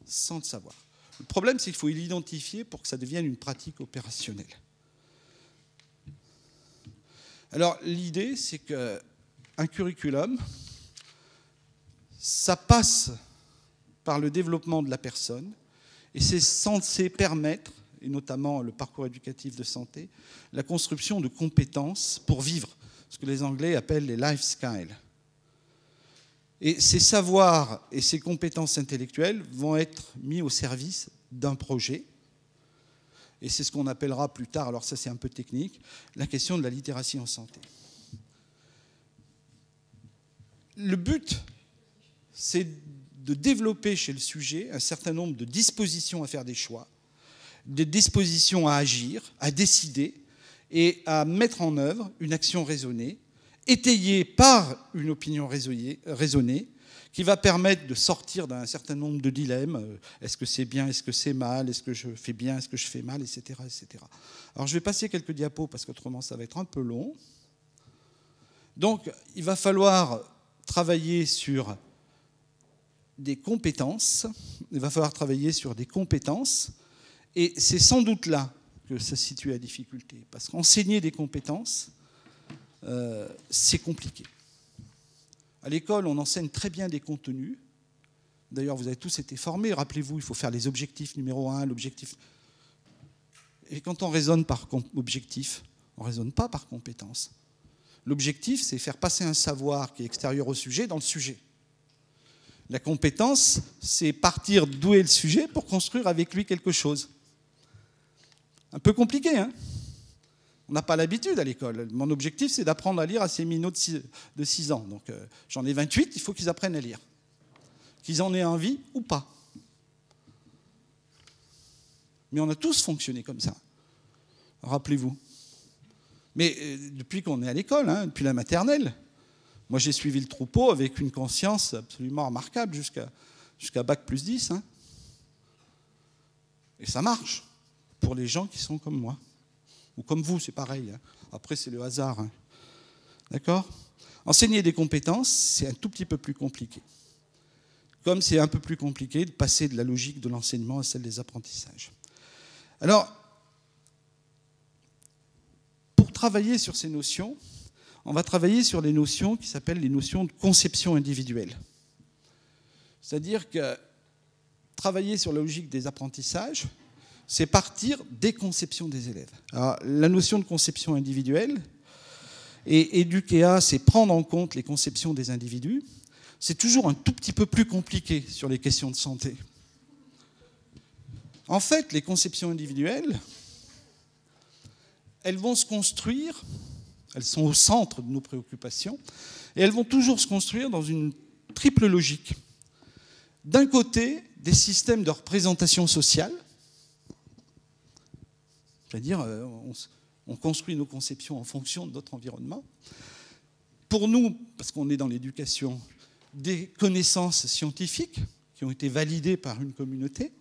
sans le savoir. Le problème, c'est qu'il faut l'identifier pour que ça devienne une pratique opérationnelle. Alors, l'idée, c'est qu'un curriculum, ça passe par le développement de la personne, et c'est censé permettre, et notamment le parcours éducatif de santé, la construction de compétences pour vivre, ce que les Anglais appellent les life skills. Et ces savoirs et ces compétences intellectuelles vont être mis au service d'un projet. Et c'est ce qu'on appellera plus tard, alors ça c'est un peu technique, la question de la littératie en santé. Le but, c'est de développer chez le sujet un certain nombre de dispositions à faire des choix, des dispositions à agir, à décider et à mettre en œuvre une action raisonnée, étayée par une opinion raisonnée, qui va permettre de sortir d'un certain nombre de dilemmes. Est-ce que c'est bien, est-ce que c'est mal, est-ce que je fais bien, est-ce que je fais mal, etc., etc. Alors je vais passer quelques diapos parce qu'autrement ça va être un peu long. Donc il va falloir travailler sur des compétences. Il va falloir travailler sur des compétences. Et c'est sans doute là que ça situe la difficulté. Parce qu'enseigner des compétences, c'est compliqué. À l'école, on enseigne très bien des contenus. D'ailleurs, vous avez tous été formés. Rappelez-vous, il faut faire les objectifs numéro 1, l'objectif. Et quand on raisonne par objectif, on ne raisonne pas par compétence. L'objectif, c'est faire passer un savoir qui est extérieur au sujet dans le sujet. La compétence, c'est partir d'où est le sujet pour construire avec lui quelque chose. Un peu compliqué, hein ? On n'a pas l'habitude à l'école. Mon objectif, c'est d'apprendre à lire à ces minots de 6 ans. Donc, j'en ai 28, il faut qu'ils apprennent à lire. Qu'ils en aient envie ou pas. Mais on a tous fonctionné comme ça. Rappelez-vous. Mais depuis qu'on est à l'école, hein, depuis la maternelle, moi j'ai suivi le troupeau avec une conscience absolument remarquable jusqu'à Bac plus 10. Hein. Et ça marche pour les gens qui sont comme moi. Ou comme vous, c'est pareil. Hein. Après, c'est le hasard. Hein. D'accord ? Enseigner des compétences, c'est un tout petit peu plus compliqué. Comme c'est un peu plus compliqué de passer de la logique de l'enseignement à celle des apprentissages. Alors, pour travailler sur ces notions, on va travailler sur les notions qui s'appellent les notions de conception individuelle. C'est-à-dire que travailler sur la logique des apprentissages, c'est partir des conceptions des élèves. Alors, la notion de conception individuelle, et éduquer à, c'est prendre en compte les conceptions des individus, c'est toujours un tout petit peu plus compliqué sur les questions de santé. En fait, les conceptions individuelles, elles vont se construire, elles sont au centre de nos préoccupations, et elles vont toujours se construire dans une triple logique. D'un côté, des systèmes de représentation sociale, c'est-à-dire, on construit nos conceptions en fonction de notre environnement. Pour nous, parce qu'on est dans l'éducation, des connaissances scientifiques qui ont été validées par une communauté,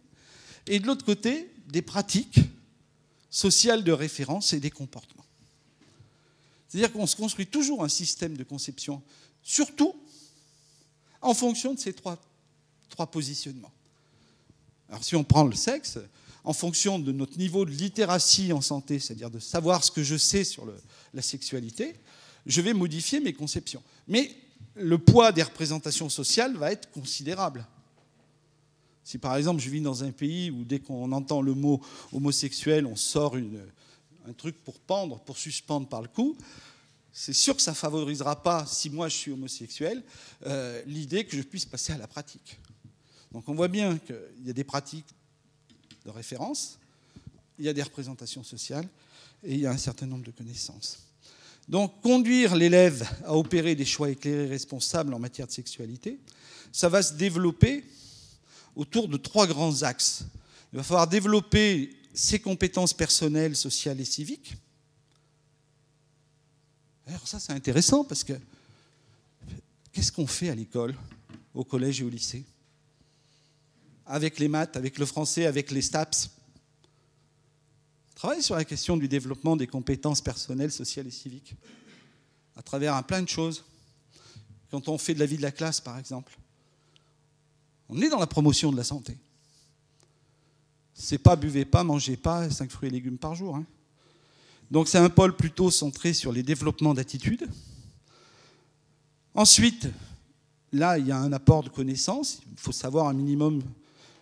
et de l'autre côté, des pratiques sociales de référence et des comportements. C'est-à-dire qu'on se construit toujours un système de conception, surtout en fonction de ces trois positionnements. Alors si on prend le sexe, en fonction de notre niveau de littératie en santé, c'est-à-dire de savoir ce que je sais sur la sexualité, je vais modifier mes conceptions. Mais le poids des représentations sociales va être considérable. Si par exemple je vis dans un pays où dès qu'on entend le mot homosexuel, on sort un truc pour pendre, pour suspendre par le cou, c'est sûr que ça ne favorisera pas, si moi je suis homosexuel, l'idée que je puisse passer à la pratique. Donc on voit bien qu'il y a des pratiques de référence, il y a des représentations sociales et il y a un certain nombre de connaissances. Donc conduire l'élève à opérer des choix éclairés et responsables en matière de sexualité, ça va se développer autour de 3 grands axes. Il va falloir développer ses compétences personnelles, sociales et civiques. Alors ça c'est intéressant parce que qu'est-ce qu'on fait à l'école, au collège et au lycée ? Avec les maths, avec le français, avec les STAPS. On travaille sur la question du développement des compétences personnelles, sociales et civiques, à travers un plein de choses. quand on fait de la vie de la classe, par exemple. On est dans la promotion de la santé. C'est pas buvez pas, mangez pas 5 fruits et légumes par jour. Hein. Donc c'est un pôle plutôt centré sur les développements d'attitudes. Ensuite, là, il y a un apport de connaissances. Il faut savoir un minimum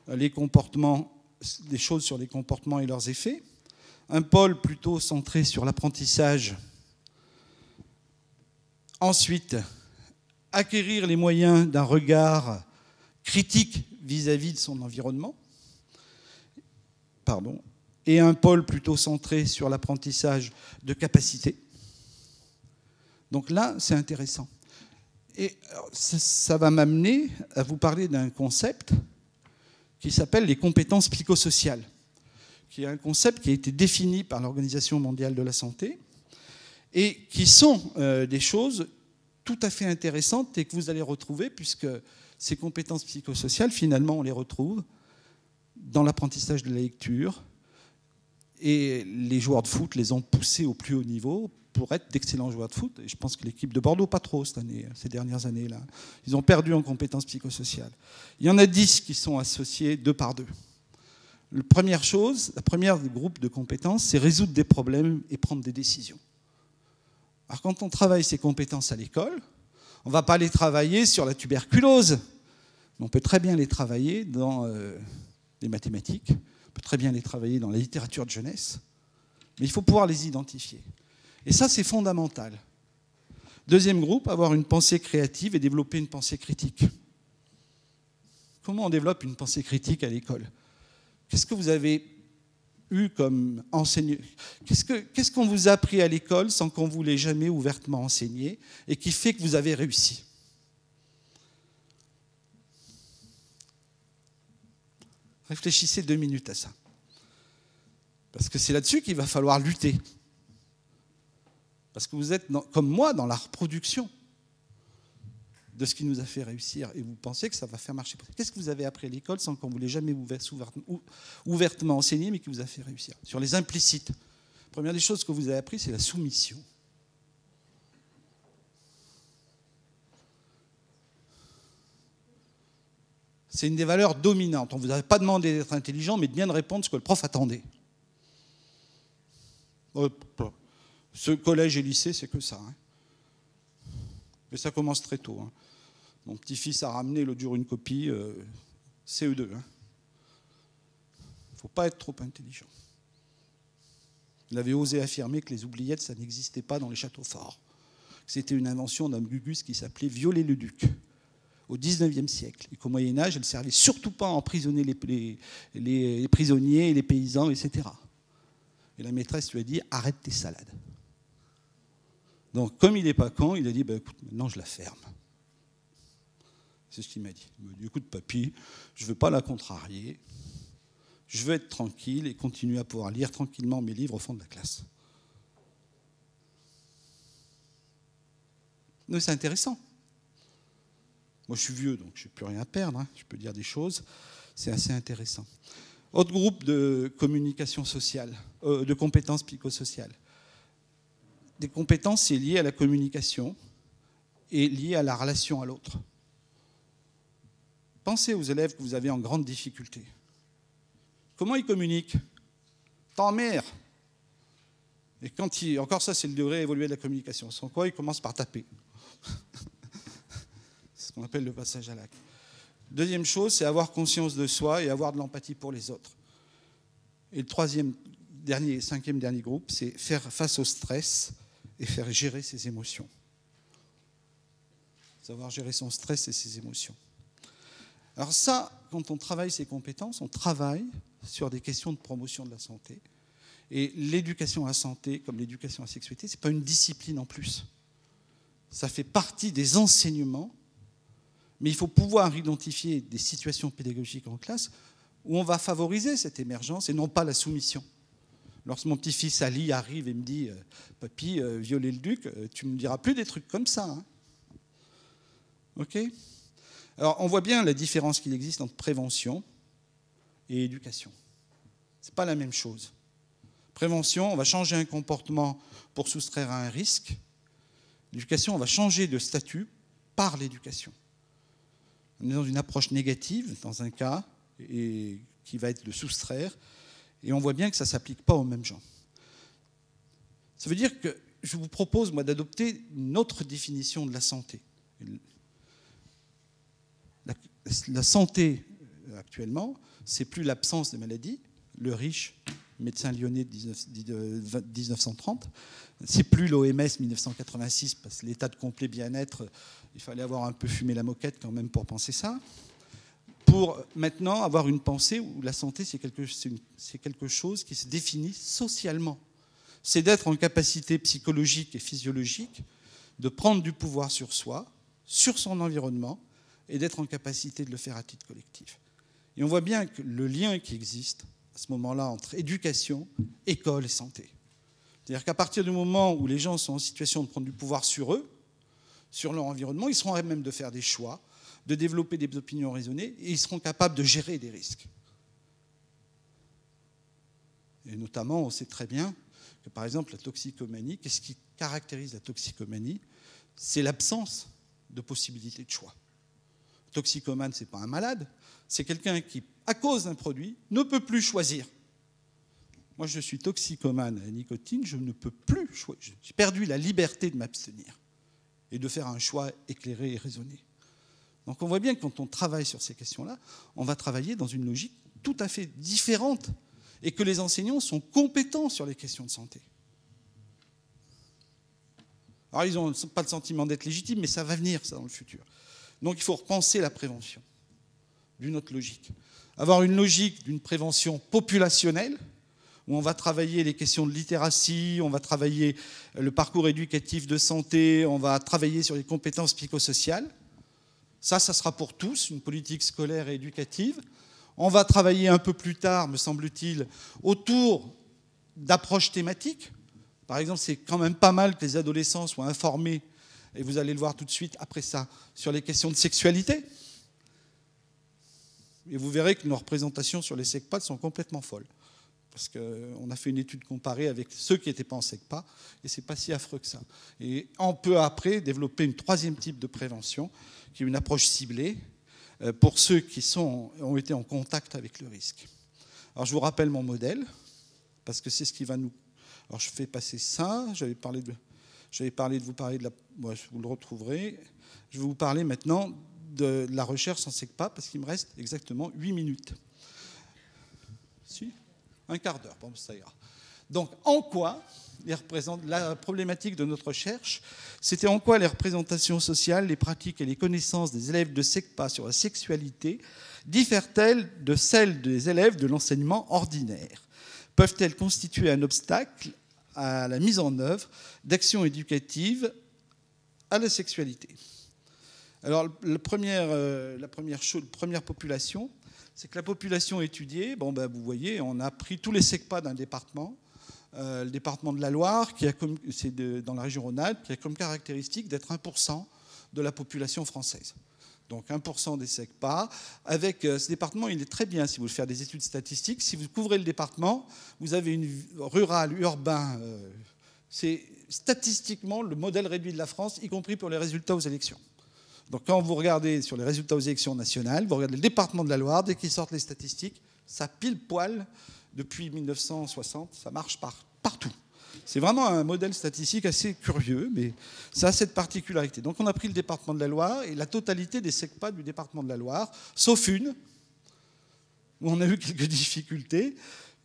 les comportements, des choses sur les comportements et leurs effets. Un pôle plutôt centré sur l'apprentissage. Ensuite, acquérir les moyens d'un regard critique vis-à-vis de son environnement. Et un pôle plutôt centré sur l'apprentissage de capacités. Donc là, c'est intéressant. Et ça va m'amener à vous parler d'un concept qui s'appelle les compétences psychosociales, qui est un concept qui a été défini par l'Organisation mondiale de la santé et qui sont des choses tout à fait intéressantes et que vous allez retrouver, puisque ces compétences psychosociales, finalement, on les retrouve dans l'apprentissage de la lecture. Et les joueurs de foot les ont poussés au plus haut niveau pour être d'excellents joueurs de foot. Et je pense que l'équipe de Bordeaux, pas trop cette année, ces dernières années-là. Ils ont perdu en compétences psychosociales. Il y en a 10 qui sont associés 2 par 2. La première groupe de compétences, c'est résoudre des problèmes et prendre des décisions. Alors quand on travaille ces compétences à l'école, on ne va pas les travailler sur la tuberculose, mais on peut très bien les travailler dans les mathématiques, on peut très bien les travailler dans la littérature de jeunesse, mais il faut pouvoir les identifier. Et ça, c'est fondamental. Deuxième groupe, avoir une pensée créative et développer une pensée critique. Comment on développe une pensée critique à l'école ? Qu'est-ce que vous avez eu comme enseignement ? Qu'est-ce qu'on vous a appris à l'école sans qu'on vous l'ait jamais ouvertement enseigné et qui fait que vous avez réussi ? Réfléchissez 2 minutes à ça. Parce que c'est là-dessus qu'il va falloir lutter. Parce que vous êtes, comme moi, dans la reproduction de ce qui nous a fait réussir. Et vous pensez que ça va faire marcher. Qu'est-ce que vous avez appris à l'école sans qu'on vous l'ait jamais ouvertement enseigné, mais qui vous a fait réussir ? Sur les implicites. La première des choses que vous avez appris, c'est la soumission. C'est une des valeurs dominantes. On ne vous a pas demandé d'être intelligent, mais de bien répondre ce que le prof attendait. Ce collège et lycée, c'est que ça. Hein. Mais ça commence très tôt. Hein. Mon petit-fils a ramené l'autre jour une copie CE2. Il ne faut pas être trop intelligent. Il avait osé affirmer que les oubliettes, ça n'existait pas dans les châteaux forts. C'était une invention d'un Gugus qui s'appelait Viollet-le-Duc, au XIXe siècle. Et qu'au Moyen-Âge, elle ne servait surtout pas à emprisonner les prisonniers, les paysans, etc. Et la maîtresse lui a dit « Arrête tes salades ». Donc, comme il n'est pas con, il a dit écoute, maintenant je la ferme. C'est ce qu'il m'a dit. Il m'a dit écoute, papy, je ne veux pas la contrarier. Je veux être tranquille et continuer à pouvoir lire tranquillement mes livres au fond de la classe. Mais c'est intéressant. Moi, je suis vieux, donc je n'ai plus rien à perdre. Hein. Je peux dire des choses. C'est assez intéressant. Autre groupe de communication sociale, de compétences psychosociales. Des compétences, c'est lié à la communication et lié à la relation à l'autre. Pensez aux élèves que vous avez en grande difficulté. Comment ils communiquent ? T'emmerdes. Et encore ça, c'est le degré évolué de la communication. Sans quoi, ils commencent par taper. C'est ce qu'on appelle le passage à l'acte. Deuxième chose, c'est avoir conscience de soi et avoir de l'empathie pour les autres. Et le cinquième dernier groupe, c'est faire face au stress et faire gérer ses émotions. Savoir gérer son stress et ses émotions. Alors ça, quand on travaille ces compétences, on travaille sur des questions de promotion de la santé. Et l'éducation à la santé, comme l'éducation à la sexualité, ce n'est pas une discipline en plus. Ça fait partie des enseignements, mais il faut pouvoir identifier des situations pédagogiques en classe où on va favoriser cette émergence et non pas la soumission. Lorsque mon petit-fils Ali arrive et me dit « Papy, Viollet-le-Duc, tu ne me diras plus des trucs comme ça. Hein. » OK ? Alors, on voit bien la différence qu'il existe entre prévention et éducation. Ce n'est pas la même chose. Prévention, on va changer un comportement pour soustraire à un risque. L'éducation, on va changer de statut par l'éducation. On est dans une approche négative, dans un cas, et qui va être de soustraire, et on voit bien que ça ne s'applique pas aux mêmes gens. Ça veut dire que je vous propose, moi, d'adopter une autre définition de la santé. La santé, actuellement, c'est plus l'absence de maladie. Le riche, médecin lyonnais de 1930, c'est plus l'OMS 1986, parce que l'état de complet bien-être, il fallait avoir un peu fumé la moquette quand même pour penser ça. Pour maintenant avoir une pensée où la santé, c'est quelque chose qui se définit socialement. C'est d'être en capacité psychologique et physiologique de prendre du pouvoir sur soi, sur son environnement, et d'être en capacité de le faire à titre collectif. Et on voit bien que le lien qui existe à ce moment-là entre éducation, école et santé. C'est-à-dire qu'à partir du moment où les gens sont en situation de prendre du pouvoir sur eux, sur leur environnement, ils seront à même de faire des choix, de développer des opinions raisonnées, et ils seront capables de gérer des risques. Et notamment, on sait très bien que, par exemple, la toxicomanie, qu'est-ce qui caractérise la toxicomanie? C'est l'absence de possibilité de choix. Toxicomane, ce n'est pas un malade, c'est quelqu'un qui, à cause d'un produit, ne peut plus choisir. Moi, je suis toxicomane à la nicotine, je ne peux plus choisir. J'ai perdu la liberté de m'abstenir et de faire un choix éclairé et raisonné. Donc on voit bien que quand on travaille sur ces questions-là, on va travailler dans une logique tout à fait différente et que les enseignants sont compétents sur les questions de santé. Alors ils n'ont pas le sentiment d'être légitimes, mais ça va venir, ça, dans le futur. Donc il faut repenser la prévention d'une autre logique. Avoir une logique d'une prévention populationnelle, où on va travailler les questions de littératie, on va travailler le parcours éducatif de santé, on va travailler sur les compétences psychosociales. Ça sera pour tous, une politique scolaire et éducative. On va travailler un peu plus tard, me semble-t-il, autour d'approches thématiques. Par exemple, c'est quand même pas mal que les adolescents soient informés, et vous allez le voir tout de suite après ça, sur les questions de sexualité. Et vous verrez que nos représentations sur les SECPA sont complètement folles. Parce qu'on a fait une étude comparée avec ceux qui n'étaient pas en SECPA, et ce n'est pas si affreux que ça. Et on peut après développer une troisième type de prévention, qui est une approche ciblée, pour ceux qui ont été en contact avec le risque. Alors je vous rappelle mon modèle, parce que c'est ce qui va nous... Alors je fais passer ça, j'avais parlé de vous parler de la... Bon, vous le retrouverez. Je vais vous parler maintenant de la recherche en SECPA, parce qu'il me reste exactement 8 minutes. Si ? Un quart d'heure, bon, ça ira. Donc, en quoi la problématique de notre recherche, c'était en quoi les représentations sociales, les pratiques et les connaissances des élèves de SECPA sur la sexualité diffèrent-elles de celles des élèves de l'enseignement ordinaire? Peuvent-elles constituer un obstacle à la mise en œuvre d'actions éducatives à la sexualité? Alors, la première population, c'est que la population étudiée, vous voyez, on a pris tous les SECPA d'un département, le département de la Loire, c'est dans la région Rhône-Alpes, qui a comme caractéristique d'être 1% de la population française. Donc 1% des SECPA. Avec ce département, il est très bien si vous voulez faire des études statistiques. Si vous couvrez le département, vous avez une rural, urbain. C'est statistiquement le modèle réduit de la France, y compris pour les résultats aux élections. Donc quand vous regardez sur les résultats aux élections nationales, vous regardez le département de la Loire, dès qu'ils sortent les statistiques, ça pile poil, depuis 1960, ça marche partout. C'est vraiment un modèle statistique assez curieux, mais ça a cette particularité. Donc on a pris le département de la Loire et la totalité des SECPA du département de la Loire, sauf une, où on a eu quelques difficultés,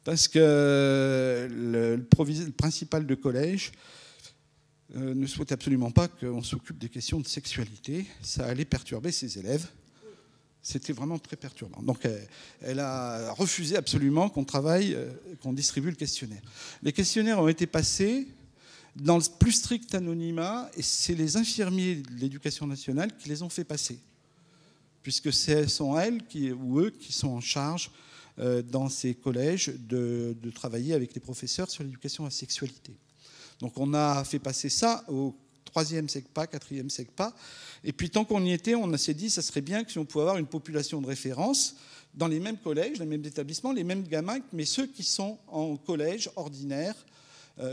parce que le principal de collège ne souhaite absolument pas qu'on s'occupe des questions de sexualité. Ça allait perturber ses élèves. C'était vraiment très perturbant. Donc elle a refusé absolument qu'on distribue le questionnaire. Les questionnaires ont été passés dans le plus strict anonymat, et c'est les infirmiers de l'Éducation nationale qui les ont fait passer, puisque ce sont elles ou eux qui sont en charge dans ces collèges de travailler avec les professeurs sur l'éducation à la sexualité. Donc on a fait passer ça au 3e SECPA, 4e SECPA. Et puis tant qu'on y était, on s'est dit que ça serait bien que si on pouvait avoir une population de référence dans les mêmes collèges, les mêmes établissements, les mêmes gamins, mais ceux qui sont en collège ordinaire,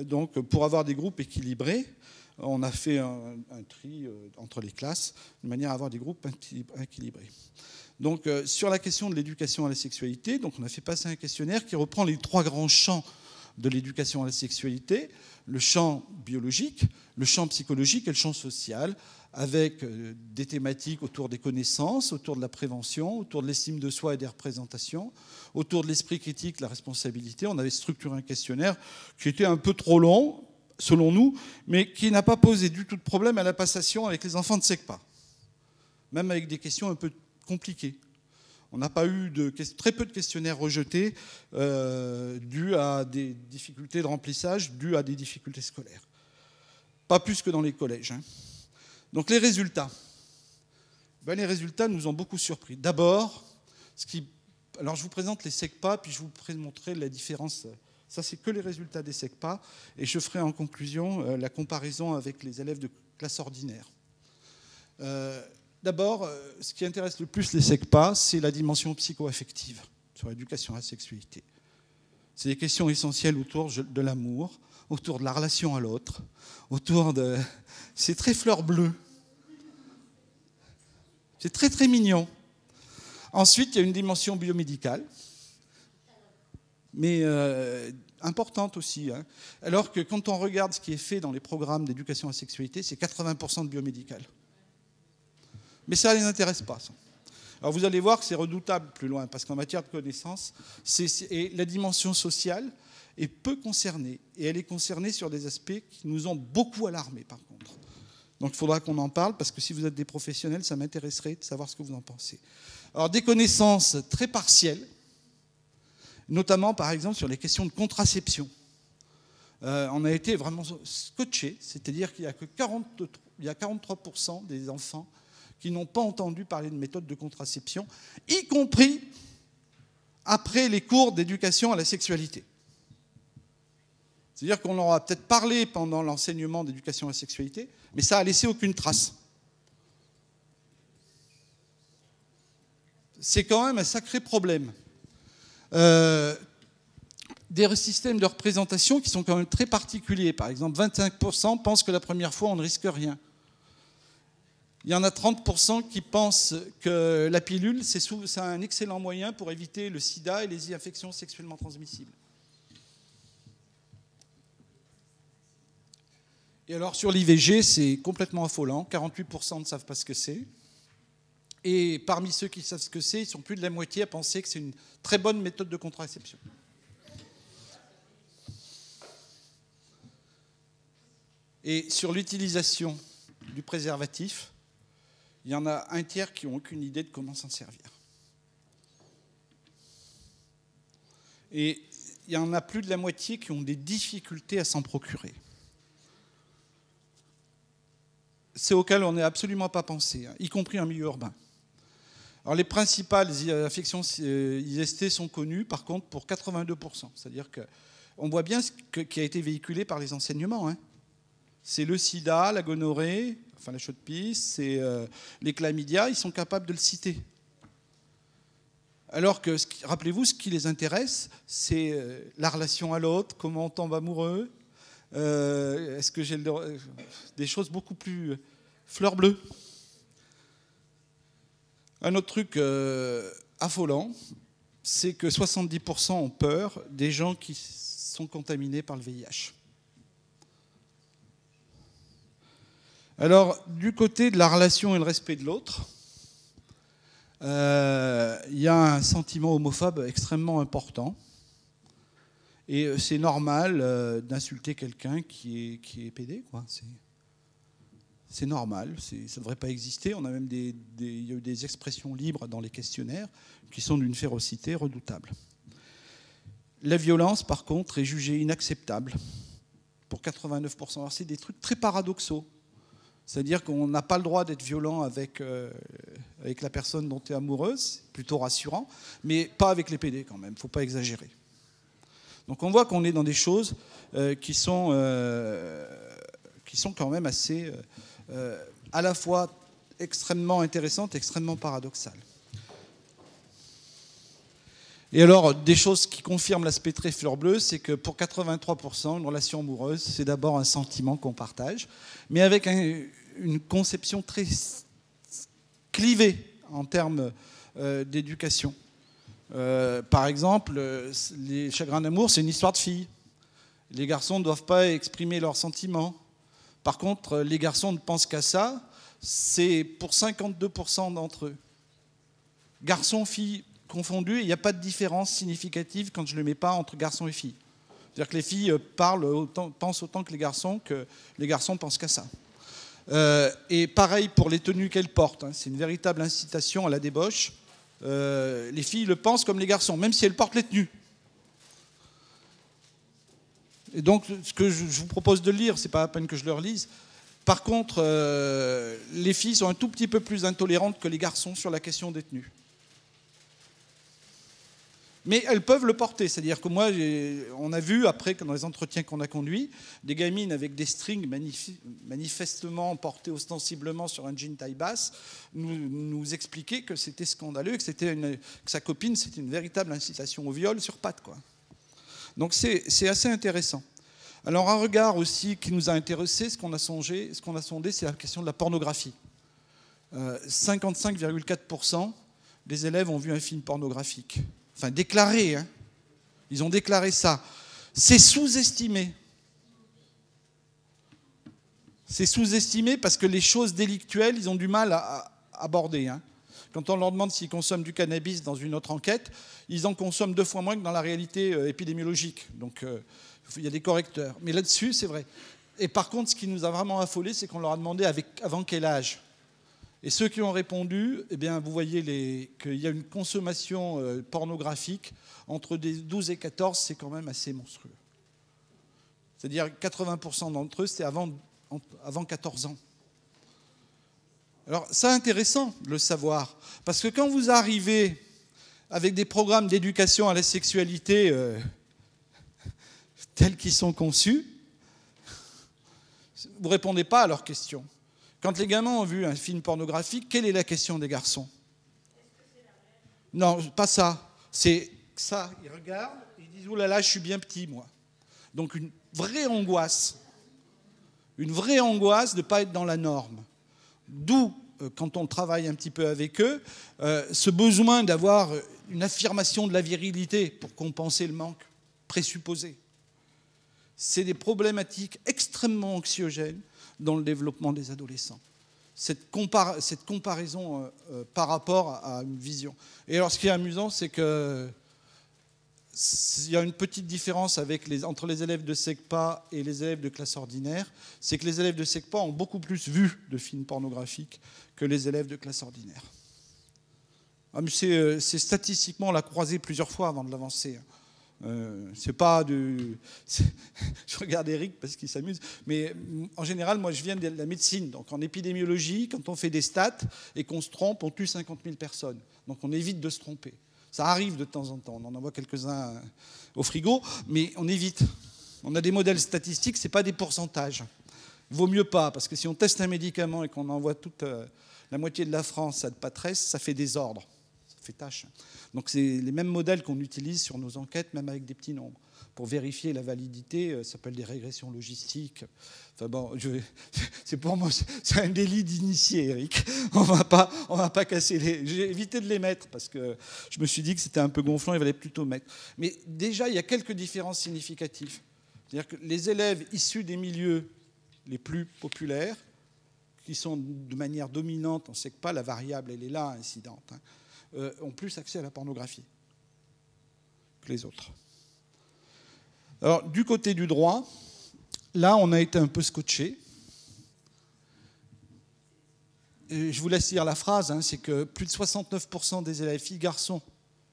donc pour avoir des groupes équilibrés. on a fait un tri entre les classes, de manière à avoir des groupes équilibrés. Donc, sur la question de l'éducation à la sexualité, donc on a fait passer un questionnaire qui reprend les 3 grands champs de l'éducation à la sexualité, le champ biologique, le champ psychologique et le champ social, avec des thématiques autour des connaissances, autour de la prévention, autour de l'estime de soi et des représentations, autour de l'esprit critique, la responsabilité. On avait structuré un questionnaire qui était un peu trop long, selon nous, mais qui n'a pas posé du tout de problème à la passation avec les enfants de SECPA, même avec des questions un peu compliquées. On n'a pas eu très peu de questionnaires rejetés dus à des difficultés de remplissage, dus à des difficultés scolaires. Pas plus que dans les collèges. Donc les résultats. Les résultats nous ont beaucoup surpris. D'abord, alors je vous présente les SECPA, puis je vous montrer la différence. Ça, c'est que les résultats des SECPA, et je ferai en conclusion la comparaison avec les élèves de classe ordinaire. D'abord, ce qui intéresse le plus les SECPA, c'est la dimension psycho-affective sur l'éducation à la sexualité. C'est des questions essentielles autour de l'amour, autour de la relation à l'autre, autour de... C'est très fleur bleue. C'est très, très mignon. Ensuite, il y a une dimension biomédicale, mais importante aussi. Alors que quand on regarde ce qui est fait dans les programmes d'éducation à la sexualité, c'est 80% de biomédical. Mais ça ne les intéresse pas, ça. Alors vous allez voir que c'est redoutable plus loin, parce qu'en matière de connaissances, la dimension sociale est peu concernée. Et elle est concernée sur des aspects qui nous ont beaucoup alarmés, par contre. Donc il faudra qu'on en parle, parce que si vous êtes des professionnels, ça m'intéresserait de savoir ce que vous en pensez. Alors des connaissances très partielles, notamment par exemple sur les questions de contraception. On a été vraiment scotchés, c'est-à-dire qu'il y a 43% des enfants qui n'ont pas entendu parler de méthodes de contraception, y compris après les cours d'éducation à la sexualité. C'est-à-dire qu'on leur a peut-être parlé pendant l'enseignement d'éducation à la sexualité, mais ça n'a laissé aucune trace. C'est quand même un sacré problème. Des systèmes de représentation qui sont quand même très particuliers. Par exemple, 25% pensent que la première fois, on ne risque rien. Il y en a 30% qui pensent que la pilule, c'est un excellent moyen pour éviter le sida et les infections sexuellement transmissibles. Et alors sur l'IVG, c'est complètement affolant. 48% ne savent pas ce que c'est. Et parmi ceux qui savent ce que c'est, ils sont plus de la moitié à penser que c'est une très bonne méthode de contraception. Et sur l'utilisation du préservatif, il y en a un tiers qui n'ont aucune idée de comment s'en servir. Et il y en a plus de la moitié qui ont des difficultés à s'en procurer. C'est auquel on n'est absolument pas pensé, y compris en milieu urbain. Alors les principales infections IST sont connues, par contre, pour 82%. C'est-à-dire qu'on voit bien ce qui a été véhiculé par les enseignements. C'est le sida, la gonorrhée, enfin la chaux-de-pisse, c'est les chlamydia, ils sont capables de le citer. Alors que, rappelez-vous, ce qui les intéresse, c'est la relation à l'autre, comment on tombe amoureux, est-ce que j'ai des choses beaucoup plus fleur bleue. Un autre truc affolant, c'est que 70% ont peur des gens qui sont contaminés par le VIH. Alors, du côté de la relation et le respect de l'autre, il y a un sentiment homophobe extrêmement important. Et c'est normal d'insulter quelqu'un qui est pédé, quoi. C'est normal, ça ne devrait pas exister. On a même il y a eu des expressions libres dans les questionnaires qui sont d'une férocité redoutable. La violence, par contre, est jugée inacceptable pour 89%. Alors, c'est des trucs très paradoxaux. C'est-à-dire qu'on n'a pas le droit d'être violent avec la personne dont tu es amoureuse, plutôt rassurant, mais pas avec les PD quand même, il ne faut pas exagérer. Donc on voit qu'on est dans des choses qui sont quand même assez, à la fois extrêmement intéressantes et extrêmement paradoxales. Et alors, des choses qui confirment l'aspect très fleur bleue, c'est que pour 83%, une relation amoureuse, c'est d'abord un sentiment qu'on partage, mais avec une conception très clivée en termes d'éducation. Par exemple, les chagrins d'amour, c'est une histoire de filles. Les garçons ne doivent pas exprimer leurs sentiments. Par contre, les garçons ne pensent qu'à ça, c'est pour 52% d'entre eux. Garçons, filles confondus, il n'y a pas de différence significative quand je ne le mets pas entre garçons et filles. C'est-à-dire que les filles pensent autant que les garçons pensent qu'à ça. Et pareil pour les tenues qu'elles portent, hein, c'est une véritable incitation à la débauche. Les filles le pensent comme les garçons, même si elles portent les tenues. Et donc, ce que je vous propose de lire, c'est pas la peine que je le relise. Par contre, les filles sont un tout petit peu plus intolérantes que les garçons sur la question des tenues. Mais elles peuvent le porter, c'est-à-dire que moi, on a vu après, dans les entretiens qu'on a conduits, des gamines avec des strings manifestement portés ostensiblement sur un jean taille basse, nous expliquer que c'était scandaleux, que sa copine, c'était une véritable incitation au viol sur pattes, quoi. Donc c'est assez intéressant. Alors un regard aussi qui nous a intéressés, ce qu'on a sondé, c'est la question de la pornographie. 55,4% des élèves ont vu un film pornographique. Enfin, déclaré, hein. Ils ont déclaré ça. C'est sous-estimé. C'est sous-estimé parce que les choses délictuelles, ils ont du mal à aborder, hein. Quand on leur demande s'ils consomment du cannabis dans une autre enquête, ils en consomment 2 fois moins que dans la réalité épidémiologique. Donc, il y a des correcteurs. Mais là-dessus, c'est vrai. Et par contre, ce qui nous a vraiment affolés, c'est qu'on leur a demandé avant quel âge. Et ceux qui ont répondu, eh bien, vous voyez qu'il y a une consommation pornographique entre des 12 et 14, c'est quand même assez monstrueux. C'est-à-dire 80% d'entre eux, c'est avant 14 ans. Alors, c'est intéressant de le savoir, parce que quand vous arrivez avec des programmes d'éducation à la sexualité tels qu'ils sont conçus, vous ne répondez pas à leurs questions. Quand les gamins ont vu un film pornographique, quelle est la question des garçons? Non, pas ça. C'est ça, ils regardent, ils disent « Oh là là, je suis bien petit, moi ». Donc une vraie angoisse de ne pas être dans la norme. D'où, quand on travaille un petit peu avec eux, ce besoin d'avoir une affirmation de la virilité pour compenser le manque présupposé. C'est des problématiques extrêmement anxiogènes dans le développement des adolescents. Cette comparaison par rapport à une vision. Et alors, ce qui est amusant, c'est qu'il y a une petite différence entre les élèves de SECPA et les élèves de classe ordinaire. C'est que les élèves de SECPA ont beaucoup plus vu de films pornographiques que les élèves de classe ordinaire. Ah, mais c'est statistiquement, on l'a croisé plusieurs fois avant de l'avancer. C'est pas du... Je regarde Eric parce qu'il s'amuse, mais en général, moi je viens de la médecine, donc en épidémiologie, quand on fait des stats et qu'on se trompe, on tue 50 000 personnes. Donc on évite de se tromper. Ça arrive de temps en temps, on en envoie quelques-uns au frigo, mais on évite. On a des modèles statistiques, c'est pas des pourcentages. Il vaut mieux pas, parce que si on teste un médicament et qu'on envoie toute la moitié de la France à de Patresse, ça fait désordre, ça fait tâche. Donc c'est les mêmes modèles qu'on utilise sur nos enquêtes, même avec des petits nombres. Pour vérifier la validité, ça s'appelle des régressions logistiques. Enfin bon, c'est pour moi, c'est un délit d'initié, Eric. On va pas casser les... J'ai évité de les mettre parce que je me suis dit que c'était un peu gonflant, il fallait plutôt mettre. Mais déjà, il y a quelques différences significatives. C'est-à-dire que les élèves issus des milieux les plus populaires, qui sont de manière dominante, on ne sait que pas, la variable, elle est là, incidente, hein, ont plus accès à la pornographie que les autres. Alors, du côté du droit, là, on a été un peu scotché. Et je vous laisse lire la phrase, hein, c'est que plus de 69% des élèves filles garçons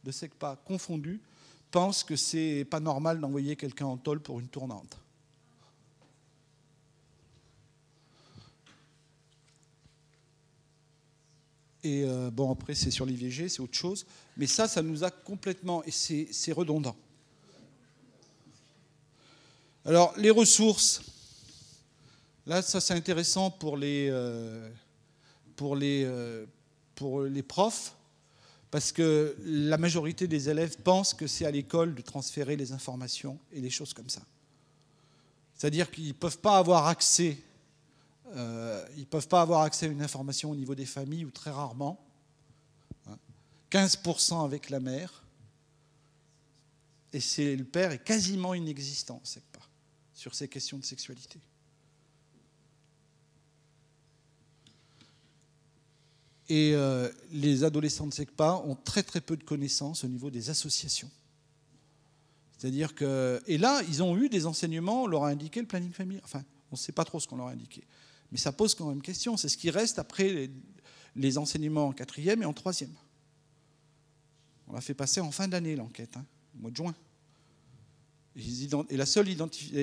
de SECPA confondus pensent que c'est pas normal d'envoyer quelqu'un en tôle pour une tournante. Et bon, après, c'est sur l'IVG, c'est autre chose. Mais ça nous a complètement... Et c'est redondant. Alors, les ressources. Là, ça, c'est intéressant pour les profs. parce que la majorité des élèves pensent que c'est à l'école de transférer les informations et les choses comme ça. C'est-à-dire qu'ils ne peuvent pas avoir accès, à une information au niveau des familles, ou très rarement. 15% avec la mère, et le père est quasiment inexistant en SECPA sur ces questions de sexualité. Et les adolescents de SECPA ont très très peu de connaissances au niveau des associations. C'est-à-dire que... Et là, ils ont eu des enseignements, on leur a indiqué le planning familial. Enfin, on ne sait pas trop ce qu'on leur a indiqué. Mais ça pose quand même question. C'est ce qui reste après les enseignements en 4e et en 3e. On l'a fait passer en fin d'année, l'enquête, au mois de juin. Et la seule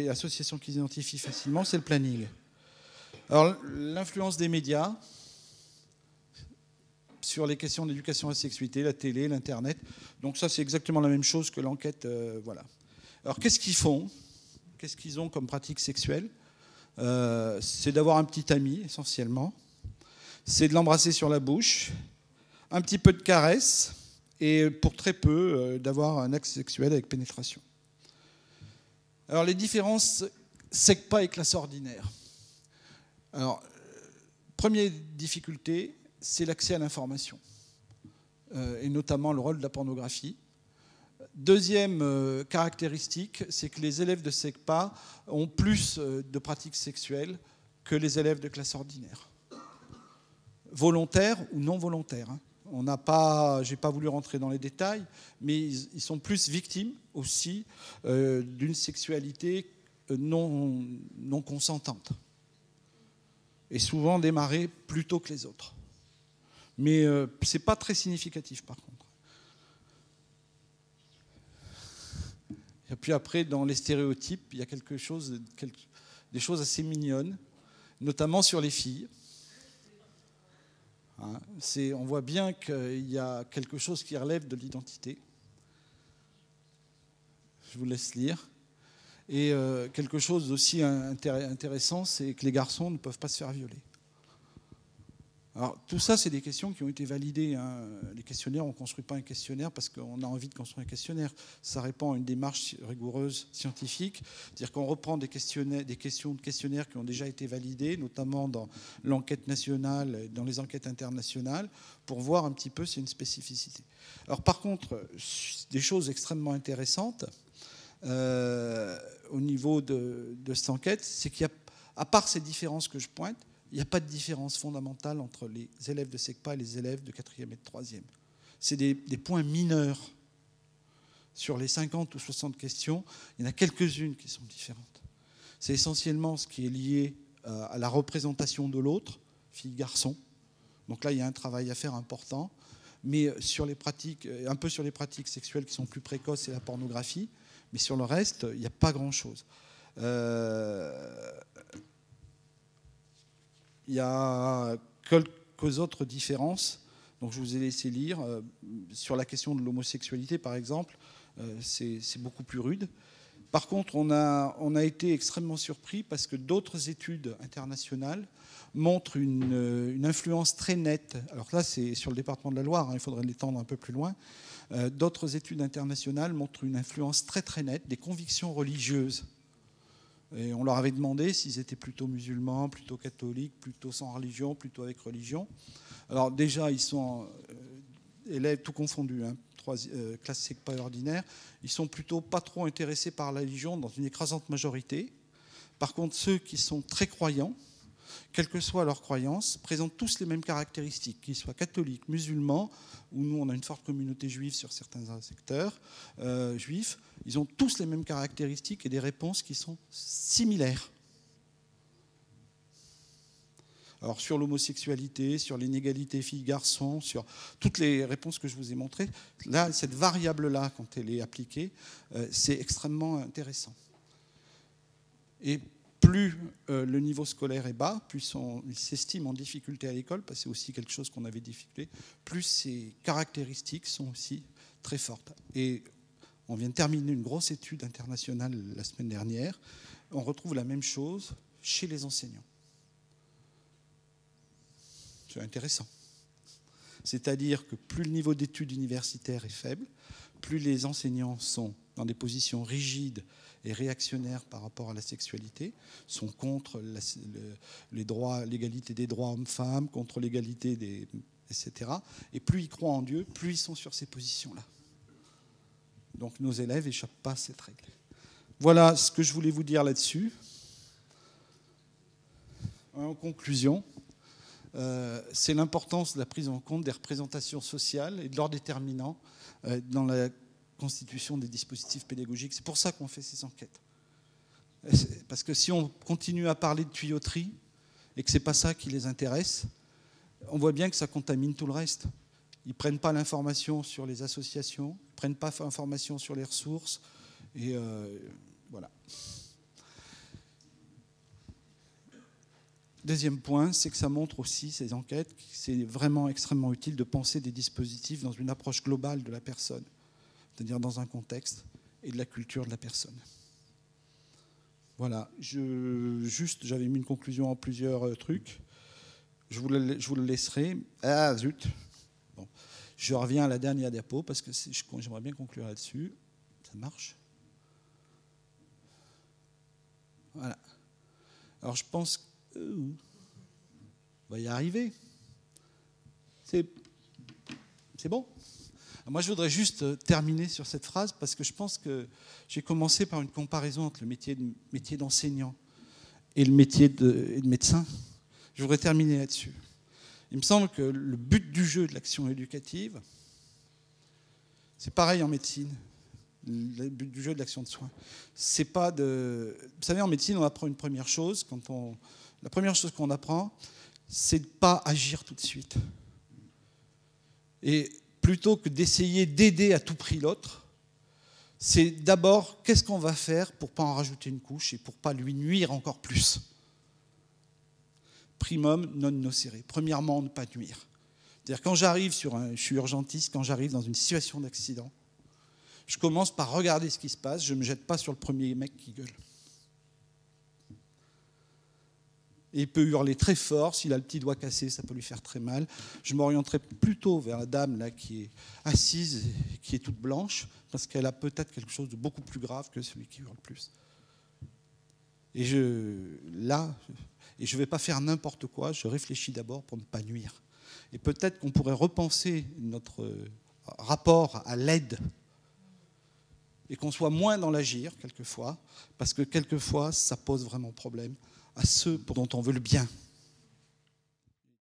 association qu'ils identifient facilement, c'est le planning. Alors, l'influence des médias sur les questions d'éducation à la sexualité, la télé, l'Internet. Donc ça, c'est exactement la même chose que l'enquête. Voilà. Alors, qu'est-ce qu'ils font? Qu'est-ce qu'ils ont comme pratique sexuelle? C'est d'avoir un petit ami, essentiellement. C'est de l'embrasser sur la bouche, un petit peu de caresse, et pour très peu, d'avoir un acte sexuel avec pénétration. Alors, les différences SECPA et classe ordinaire. Alors, première difficulté, c'est l'accès à l'information, et notamment le rôle de la pornographie. Deuxième caractéristique, c'est que les élèves de SECPA ont plus de pratiques sexuelles que les élèves de classe ordinaire. Volontaires ou non volontaires. Je n'ai pas voulu rentrer dans les détails, mais ils sont plus victimes aussi d'une sexualité non consentante. Et souvent démarrée plus tôt que les autres. Mais ce n'est pas très significatif, par contre. Et puis après, dans les stéréotypes, il y a des choses assez mignonnes, notamment sur les filles. On voit bien qu'il y a quelque chose qui relève de l'identité. Je vous laisse lire. Et quelque chose d'aussi intéressant, c'est que les garçons ne peuvent pas se faire violer. Alors, tout ça, c'est des questions qui ont été validées. Les questionnaires, on ne construit pas un questionnaire parce qu'on a envie de construire un questionnaire. Ça répond à une démarche rigoureuse scientifique. C'est-à-dire qu'on reprend des questions de questionnaires qui ont déjà été validées, notamment dans l'enquête nationale, dans les enquêtes internationales, pour voir un petit peu s'il y a une spécificité. Alors, par contre, des choses extrêmement intéressantes au niveau de cette enquête, c'est qu'il y a, à part ces différences que je pointe, il n'y a pas de différence fondamentale entre les élèves de SECPA et les élèves de 4e et de 3e. C'est des points mineurs. Sur les 50 ou 60 questions, il y en a quelques-unes qui sont différentes. C'est essentiellement ce qui est lié à la représentation de l'autre, fille-garçon. Donc là, il y a un travail à faire important. Mais sur les pratiques, un peu sur les pratiques sexuelles qui sont plus précoces, c'est la pornographie. Mais sur le reste, il n'y a pas grand-chose. Il y a quelques autres différences, donc je vous ai laissé lire. Sur la question de l'homosexualité, par exemple, c'est beaucoup plus rude. Par contre, on a été extrêmement surpris parce que d'autres études internationales montrent une influence très nette. Alors là, c'est sur le département de la Loire, il faudrait l'étendre un peu plus loin. D'autres études internationales montrent une influence très très nette des convictions religieuses. Et on leur avait demandé s'ils étaient plutôt musulmans, plutôt catholiques, plutôt sans religion, plutôt avec religion. Alors déjà, ils sont élèves tout confondus, classe SECPA ordinaire. Ils sont plutôt pas trop intéressés par la religion dans une écrasante majorité. Par contre, ceux qui sont très croyants, quelle que soit leur croyance, présentent tous les mêmes caractéristiques, qu'ils soient catholiques, musulmans, où nous on a une forte communauté juive sur certains secteurs juifs, ils ont tous les mêmes caractéristiques et des réponses qui sont similaires. Alors sur l'homosexualité, sur l'inégalité filles-garçons, sur toutes les réponses que je vous ai montrées, là, cette variable-là, quand elle est appliquée, c'est extrêmement intéressant. Et plus le niveau scolaire est bas, plus il s'estime en difficulté à l'école, parce que c'est aussi quelque chose qu'on avait difficulté, plus ces caractéristiques sont aussi très fortes. Et on vient de terminer une grosse étude internationale la semaine dernière. On retrouve la même chose chez les enseignants. C'est intéressant. C'est-à-dire que plus le niveau d'études universitaires est faible, plus les enseignants sont dans des positions rigides et réactionnaires par rapport à la sexualité, sont contre les droits, l'égalité des droits hommes-femmes, contre l'égalité des... etc. Et plus ils croient en Dieu, plus ils sont sur ces positions-là. Donc nos élèves n'échappent pas à cette règle. Voilà ce que je voulais vous dire là-dessus. En conclusion, c'est l'importance de la prise en compte des représentations sociales et de leurs déterminants dans la constitution des dispositifs pédagogiques. C'est pour ça qu'on fait ces enquêtes. Parce que si on continue à parler de tuyauterie et que ce n'est pas ça qui les intéresse, on voit bien que ça contamine tout le reste. Ils ne prennent pas l'information sur les associations, ils ne prennent pas l'information sur les ressources. Et voilà. Deuxième point, c'est que ça montre aussi, ces enquêtes, que c'est vraiment extrêmement utile de penser des dispositifs dans une approche globale de la personne, c'est-à-dire dans un contexte et de la culture de la personne. Voilà, j'avais mis une conclusion en plusieurs trucs. Je vous le laisserai. Ah, zut. Bon. Je reviens à la dernière diapo parce que j'aimerais bien conclure là-dessus. Ça marche? Voilà. Alors, je pense qu'on va y arriver. C'est bon? Moi, je voudrais juste terminer sur cette phrase parce que je pense que j'ai commencé par une comparaison entre le métier d'enseignant et le métier de médecin. Je voudrais terminer là-dessus. Il me semble que le but du jeu de l'action éducative, c'est pareil en médecine. Le but du jeu de l'action de soins, c'est pas de... Vous savez, en médecine, on apprend une première chose. La première chose qu'on apprend, c'est de ne pas agir tout de suite. Et plutôt que d'essayer d'aider à tout prix l'autre, c'est d'abord qu'est-ce qu'on va faire pour ne pas en rajouter une couche et pour ne pas lui nuire encore plus. Primum non nocere. Premièrement, ne pas nuire. C'est-à-dire quand je suis urgentiste, quand j'arrive dans une situation d'accident, je commence par regarder ce qui se passe, je ne me jette pas sur le premier mec qui gueule. Et il peut hurler très fort, s'il a le petit doigt cassé, ça peut lui faire très mal. Je m'orienterai plutôt vers la dame là, qui est assise, qui est toute blanche, parce qu'elle a peut-être quelque chose de beaucoup plus grave que celui qui hurle plus. Et je ne vais pas faire n'importe quoi, je réfléchis d'abord pour ne pas nuire. Et peut-être qu'on pourrait repenser notre rapport à l'aide et qu'on soit moins dans l'agir, quelquefois, parce que quelquefois, ça pose vraiment problème à ceux dont on veut le bien.